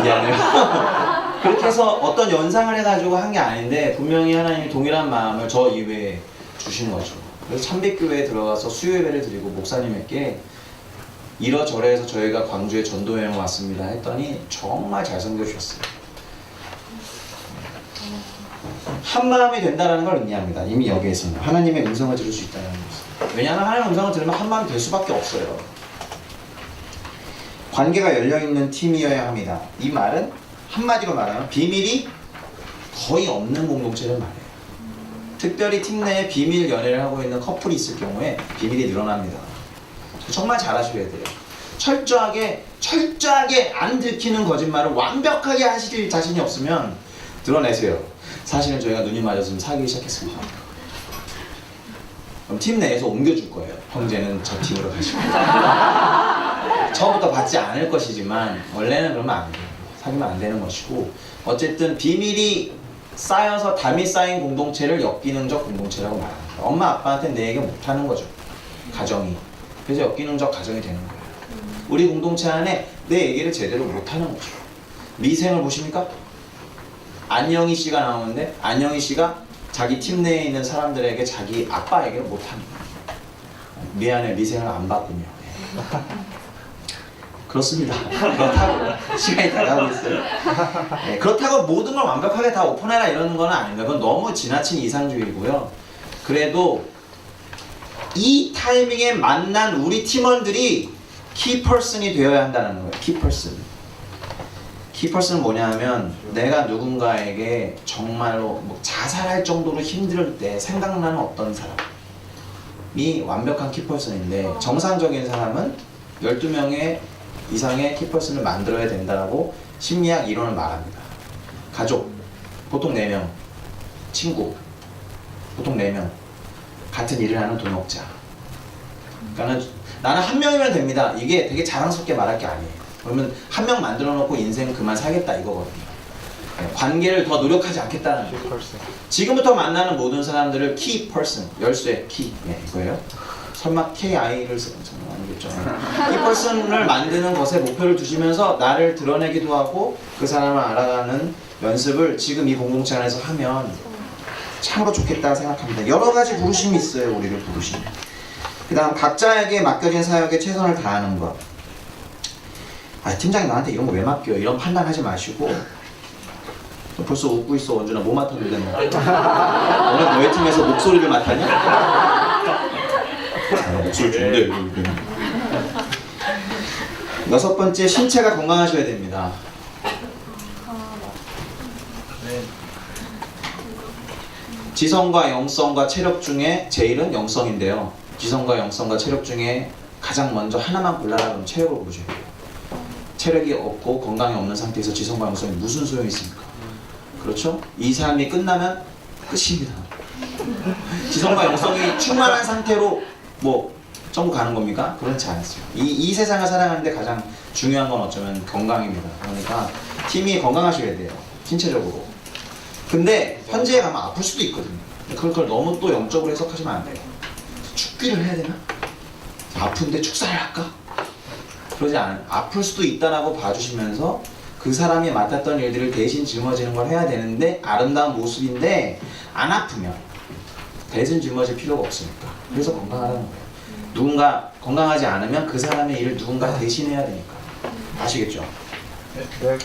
미안해요. 그렇게 해서 어떤 연상을 해가지고 한 게 아닌데 분명히 하나님이 동일한 마음을 저 이외에 주신 거죠. 그래서 참빛교회에 들어가서 수요예배를 드리고 목사님에게 이러저러해서 저희가 광주에 전도여행 왔습니다 했더니 정말 잘 섬겨주셨어요. 한 마음이 된다는 걸 의미합니다. 이미 여기에서는 하나님의 음성을 들을 수 있다는 것은. 왜냐하면 하나님의 음성을 들으면 한 마음이 될 수밖에 없어요. 관계가 열려있는 팀이어야 합니다. 이 말은 한마디로 말하면 비밀이 거의 없는 공동체를 말해요. 특별히 팀 내에 비밀 연애를 하고 있는 커플이 있을 경우에 비밀이 늘어납니다. 정말 잘하셔야 돼요. 철저하게 안 들키는 거짓말을 완벽하게 하실 자신이 없으면 드러내세요. 사실은 저희가 눈이 맞아서 사귀기 시작했습니다. 그럼 팀 내에서 옮겨줄 거예요. 형제는 저 팀으로 가시고. 처음부터 받지 않을 것이지만 원래는 그러면 안 돼요. 사귀면 안 되는 것이고 어쨌든 비밀이 쌓여서 담이 쌓인 공동체를 역기능적 공동체라고 말합니다. 엄마 아빠한테 내 얘기 못하는 거죠. 가정이. 그래서 역기능적 가정이 되는 거예요. 우리 공동체 안에 내 얘기를 제대로 못하는 거죠. 미생을 보십니까? 안영희 씨가 나오는데 안영희 씨가 자기 팀 내에 있는 사람들에게 자기 아빠 얘기를 못하는 거예요. 미안해, 미생을 안 봤군요. 그렇습니다. 그렇다고 시간이 다가오고 있어요. 네, 그렇다고 모든 걸 완벽하게 다 오픈해라 이러는 건 아닙니다. 그건 너무 지나친 이상주의고요. 그래도 이 타이밍에 만난 우리 팀원들이 키퍼슨이 되어야 한다는 거예요. 키퍼슨. 키퍼슨은 뭐냐면 내가 누군가에게 정말로 뭐 자살할 정도로 힘들 때 생각나는 어떤 사람이 완벽한 키퍼슨인데 정상적인 사람은 12명의 이상의 키퍼슨을 만들어야 된다고 심리학 이론을 말합니다. 가족, 보통 4명. 친구, 보통 4명. 같은 일을 하는 동역자. 그러니까 나는 한 명이면 됩니다. 이게 되게 자랑스럽게 말할 게 아니에요. 그러면 한 명 만들어 놓고 인생 그만 살겠다 이거거든요. 관계를 더 노력하지 않겠다는 거예요. 지금부터 만나는 모든 사람들을 key person, 열쇠, key 이거예요. 설마 KI를 쓰는 건 아니겠죠. key person을 만드는 것에 목표를 두시면서 나를 드러내기도 하고 그 사람을 알아가는 연습을 지금 이 공동체 안에서 하면 참으로 좋겠다 생각합니다. 여러 가지 부르심이 있어요. 우리를 부르심. 그 다음 각자에게 맡겨진 사역에 최선을 다하는 것. 팀장이 나한테 이런 거 왜 맡겨? 이런 판단하지 마시고 벌써 웃고 있어. 원준아 뭐 맡았는데 너 오늘 너희 팀에서 목소리를 맡았냐? 목소리 좋은데. 6번째, 신체가 건강하셔야 됩니다. 지성과 영성과 체력 중에 제일은 영성인데요. 지성과 영성과 체력 중에 가장 먼저 하나만 골라라 그러면 체력을 고르셔야 돼요. 체력이 없고 건강이 없는 상태에서 지성과 영성이 무슨 소용이 있습니까? 그렇죠? 이 삶이 끝나면 끝입니다. 지성과 영성이 충만한 상태로 뭐 전부 가는 겁니까? 그렇지 않습니다. 이 세상을 살아가는데 가장 중요한 건 어쩌면 건강입니다. 그러니까 팀이 건강하셔야 돼요. 신체적으로. 근데 현재에 가면 아플 수도 있거든요. 그걸 너무 또 영적으로 해석하시면 안 돼요. 축기를 해야 되나? 아픈데 축사를 할까? 그러지 않아요. 아플 수도 있다라고 봐주시면서 그 사람이 맡았던 일들을 대신 짊어지는 걸 해야 되는데 아름다운 모습인데 안 아프면 대신 짊어질 필요가 없으니까. 그래서 건강하다는 거예요. 누군가 건강하지 않으면 그 사람의 일을 누군가 대신해야 되니까. 아시겠죠? 네.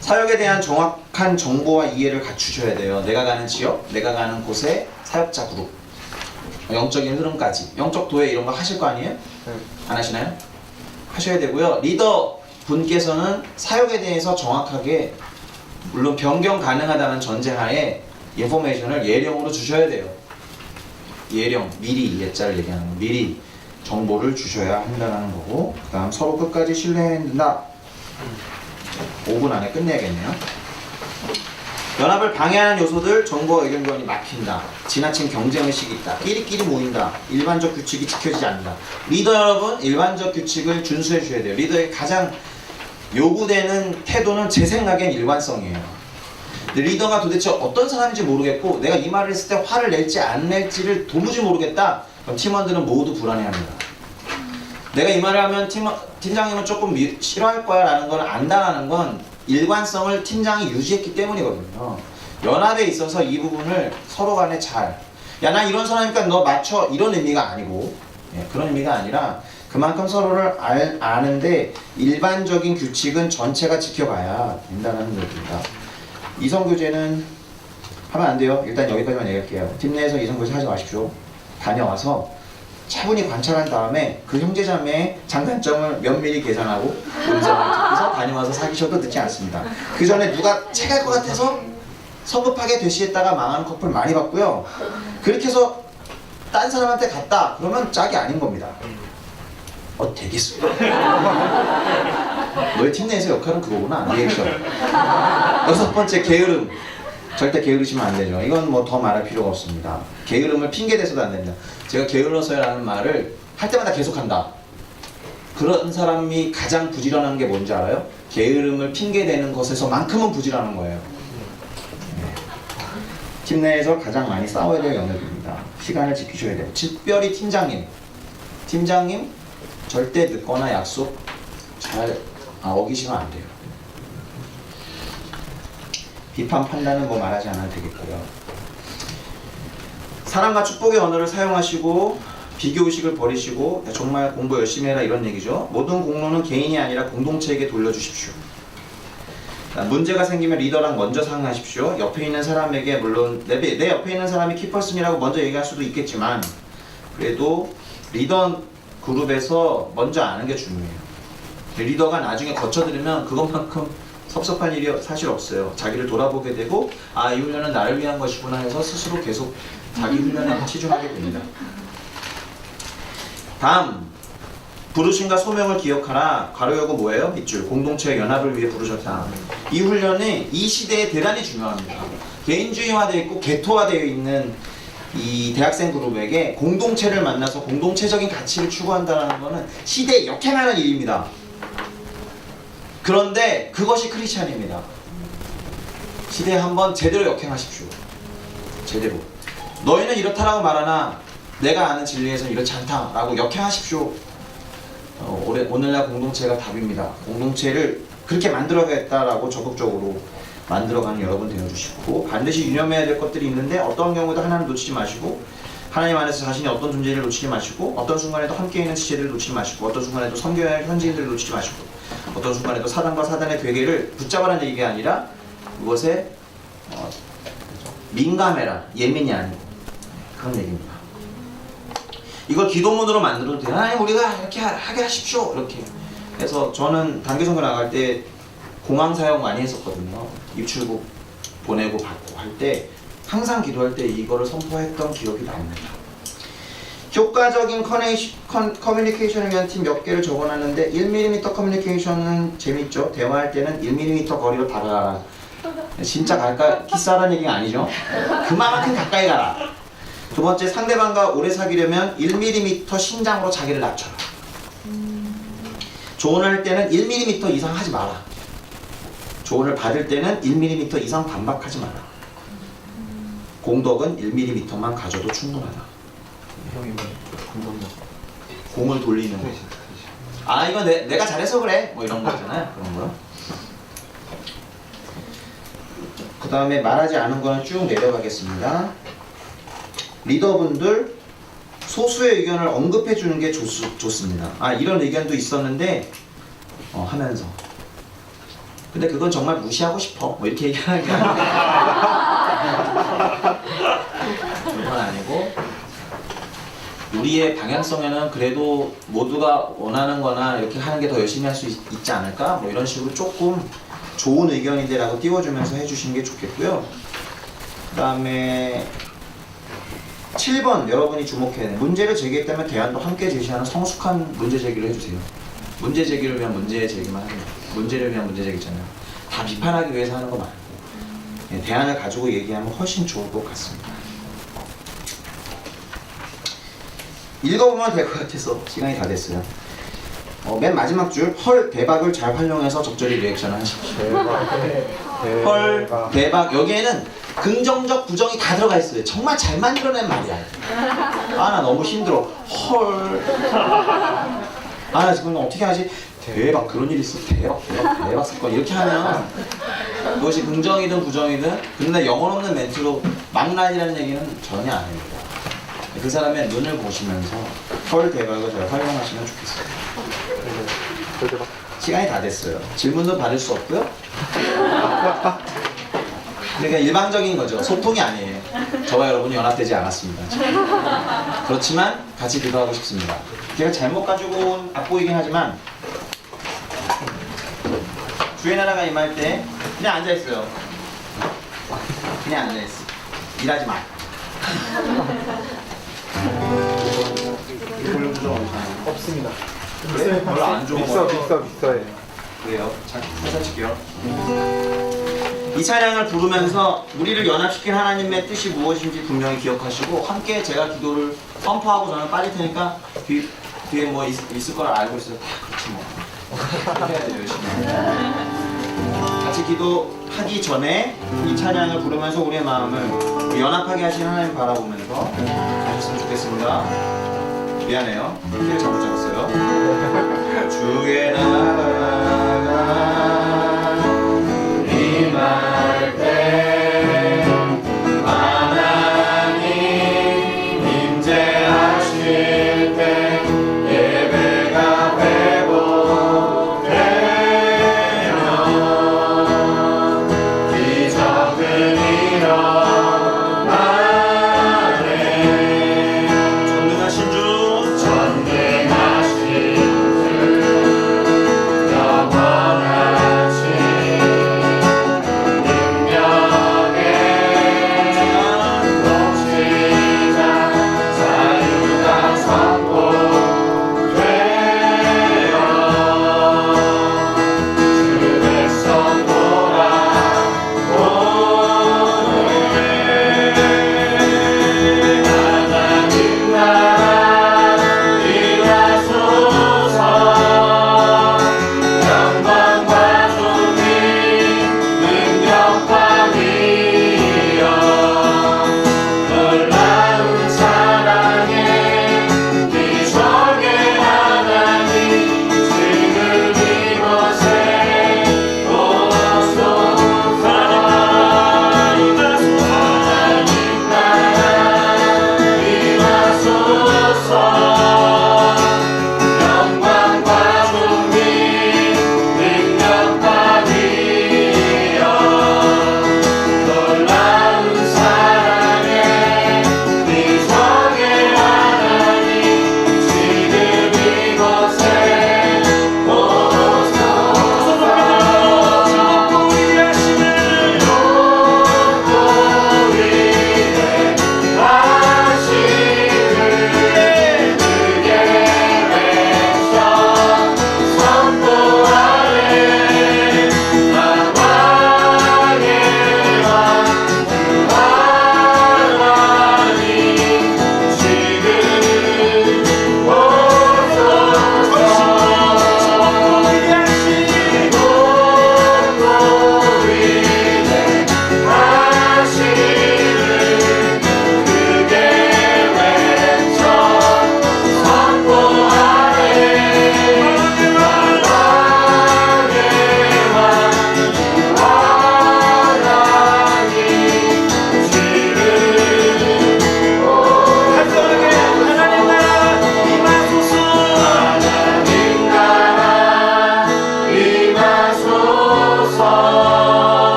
사역에 대한 정확한 정보와 이해를 갖추셔야 돼요. 내가 가는 지역, 내가 가는 곳의 사역자 그룹, 영적인 흐름까지. 영적 도회 이런 거 하실 거 아니에요? 네. 안 하시나요? 하셔야 되고요. 리더 분께서는 사역에 대해서 정확하게, 물론 변경 가능하다는 전제하에 인포메이션을 예령으로 주셔야 돼요. 예령, 미리, 예자를 얘기하는 거, 미리 정보를 주셔야 한다는 거고, 그 다음 서로 끝까지 신뢰해야 된다. 5분 안에 끝내야겠네요. 연합을 방해하는 요소들, 정보와 의견 교환이 막힌다. 지나친 경쟁의식이 있다. 끼리끼리 모인다. 일반적 규칙이 지켜지지 않는다. 리더 여러분, 일반적 규칙을 준수해 주셔야 돼요. 리더의 가장 요구되는 태도는 제 생각엔 일관성이에요. 근데 리더가 도대체 어떤 사람인지 모르겠고 내가 이 말을 했을 때 화를 낼지 안 낼지를 도무지 모르겠다. 그럼 팀원들은 모두 불안해합니다. 내가 이 말을 하면 팀장님은 조금 싫어할 거야 라는 걸 안다라는 건 일관성을 팀장이 유지했기 때문이거든요. 연합에 있어서 이 부분을 서로 간에 잘, 야, 나 이런 사람이니까 너 맞춰, 이런 의미가 아니고, 그런 의미가 아니라 그만큼 서로를 아는데 일반적인 규칙은 전체가 지켜봐야 된다는 얘기입니다. 이성교제는 하면 안 돼요. 일단 여기까지만 얘기할게요. 팀 내에서 이성교제 하지 마십시오. 다녀와서 차분히 관찰한 다음에 그 형제자매의 장단점을 면밀히 계산하고 음성을 듣고서 다녀와서 사귀셔도 늦지 않습니다. 그 전에 누가 체갈 것 같아서 성급하게 대시했다가 망하는 커플 많이 봤고요. 그렇게 해서 딴 사람한테 갔다 그러면 짝이 아닌 겁니다. 되겠어. 너의 팀 내에서 역할은 그거구나. 리액션. 6번째, 게으름. 절대 게으르시면 안 되죠. 이건 뭐 더 말할 필요가 없습니다. 게으름을 핑계대서도 안 됩니다. 제가 게을러서요라는 말을 할 때마다 계속한다. 그런 사람이 가장 부지런한 게 뭔지 알아요? 게으름을 핑계대는 것에서만큼은 부지런한 거예요. 팀 내에서 가장 많이 싸워야 될 영역입니다. 시간을 지키셔야 돼요. 특별히 팀장님 절대 늦거나 약속 잘 어기시면 안 돼요. 비판 판단은 뭐 말하지 않아도 되겠고요. 사랑과 축복의 언어를 사용하시고 비교의식을 버리시고 정말 공부 열심히 해라 이런 얘기죠. 모든 공로는 개인이 아니라 공동체에게 돌려주십시오. 문제가 생기면 리더랑 먼저 상의하십시오. 옆에 있는 사람에게, 물론 내 옆에 있는 사람이 키퍼슨이라고 먼저 얘기할 수도 있겠지만 그래도 리더 그룹에서 먼저 아는 게 중요해요. 리더가 나중에 거쳐들으면 그것만큼 섭섭한 일이 사실 없어요. 자기를 돌아보게 되고 이 훈련은 나를 위한 것이구나 해서 스스로 계속 자기 훈련에 치중하게 됩니다. 다음, 부르심과 소명을 기억하라. 가로열고 뭐예요? 밑줄. 공동체의 연합을 위해 부르셨다. 이 훈련이 이 시대에 대단히 중요합니다. 개인주의화되어 있고 개토화되어 있는 이 대학생 그룹에게 공동체를 만나서 공동체적인 가치를 추구한다는 것은 시대에 역행하는 일입니다. 그런데 그것이 크리스찬입니다. 시대에 한번 제대로 역행하십시오. 제대로. 너희는 이렇다라고 말하나 내가 아는 진리에서는 이렇지 않다라고 역행하십시오. 오늘날 공동체가 답입니다. 공동체를 그렇게 만들어가겠다라고 적극적으로 만들어가는 여러분 되어주시고, 반드시 유념해야 될 것들이 있는데 어떤 경우도 하나는 놓치지 마시고, 하나님 안에서 자신이 어떤 존재를 놓치지 마시고, 어떤 순간에도 함께 있는 지체들을 놓치지 마시고, 어떤 순간에도 섬겨야 할 현지인들을 놓치지 마시고, 어떤 순간에도 사단과 사단의 괴계를 붙잡아라는 얘기가 아니라 그것에 민감해라, 예민이 아니고 그런 얘기입니다. 이걸 기도문으로 만들어도 돼요. 하나님 우리가 이렇게 하게 하십시오. 이렇게 그래서 저는 단기선거 나갈 때 공항 사역 많이 했었거든요. 입출국 보내고 받고 할 때 항상 기도할 때 이거를 선포했던 기억이 납니다. 효과적인 커뮤니케이션을 위한 팁 몇 개를 적어놨는데 1mm 커뮤니케이션은 재밌죠. 대화할 때는 1mm 거리로 다가가라. 진짜 갈까 키스하라는 얘기가 아니죠. 그만큼 가까이 가라. 두 번째, 상대방과 오래 사귀려면 1mm 신장으로 자기를 낮춰라. 조언을 할 때는 1mm 이상 하지 마라. 조언을 받을 때는 1mm 이상 반박하지 마라. 공덕은 1mm만 가져도 충분하다. 형이 뭐 궁금해. 공을 돌리는 거. 아 이거 내가 잘해서 그래 뭐 이런 거잖아요. 그런 거. 그 다음에 말하지 않은 거는 쭉 내려가겠습니다. 리더분들 소수의 의견을 언급해 주는 게 좋습니다. 아 이런 의견도 있었는데 하면서 근데 그건 정말 무시하고 싶어 뭐 이렇게 얘기하는 게 아니라 그건 아니고 우리의 방향성에는 그래도 모두가 원하는 거나 이렇게 하는 게 더 열심히 할 수 있지 않을까? 뭐 이런 식으로 조금 좋은 의견인데 라고 띄워주면서 해주시는 게 좋겠고요. 그 다음에 7번 여러분이 주목해야 돼. 문제를 제기했다면 대안도 함께 제시하는 성숙한 문제 제기를 해주세요. 문제 제기를 위한 문제 제기만 하는 거예요. 문제를 위한 문제 제기잖아요. 다 비판하기 위해서 하는 거 말고 대안을 가지고 얘기하면 훨씬 좋을 것 같습니다. 읽어보면 될 것 같아서 시간이 다 됐어요. 맨 마지막 줄, 헐 대박을 잘 활용해서 적절히 리액션을 하십시오. 헐 대박. 여기에는 긍정적 부정이 다 들어가 있어요. 정말 잘 만들어낸 말이야. 아 나 너무 힘들어. 헐. 아 나 지금 어떻게 하지? 대박 그런 일 있어. 대박 사건 이렇게 하면 그것이 긍정이든 부정이든 근데 영혼 없는 멘트로 막난이라는 얘기는 전혀 아닙니다. 그 사람의 눈을 보시면서 헐 대박을 잘 활용하시면 좋겠어요. 시간이 다 됐어요. 질문도 받을 수 없고요. 그러니까 일방적인 거죠. 소통이 아니에요. 저와 여러분이 연합되지 않았습니다. 그렇지만 같이 기도하고 싶습니다. 제가 잘못 가지고 온 악보이긴 하지만 주의 나라가 임할 때 그냥 앉아있어요. 그냥 앉아있어. 일하지 마. 없습니다. 그래? 별로 안 좋은 거 믹서예요. 그래요. 자, 회사 칠게요. 이 찬양을 부르면서 우리를 연합시킨 하나님의 뜻이 무엇인지 분명히 기억하시고 함께 제가 기도를 선포하고 저는 빠질 테니까 뒤에 뭐 있을 걸 알고 있어요. 그렇지 뭐. 해야 돼요, 열심히. 같이 기도하기 전에 이 찬양을 부르면서 우리의 마음을 연합하게 하신 하나님 바라보면서 가셨으면 좋겠습니다. 미안해요. 키를 잘못 잡았어요. 주의 나라가 임할 때 하나님 임재하실 때 예배가 회복되면 기적은 일어나네. 전능하신 주 영원한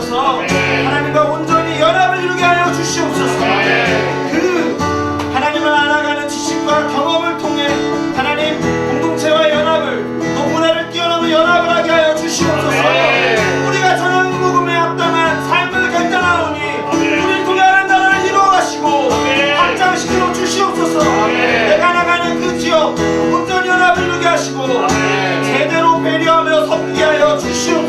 주시옵소서. 하나님과 온전히 연합을 이루게 하여 주시옵소서. 그 하나님을 알아가는 지식과 경험을 통해 하나님 공동체와 연합을 또 문화를 뛰어넘은 연합을 하게 하여 주시옵소서. 우리가 저녁 복음에 합당한 삶을 결단하오니 우리를 통해 하는 나라를 이루어가시고 확장시켜 주시옵소서. 내가 나가는 그 지역 온전히 연합을 이루게 하시고 제대로 배려하며 섬기게 하여 주시옵소서.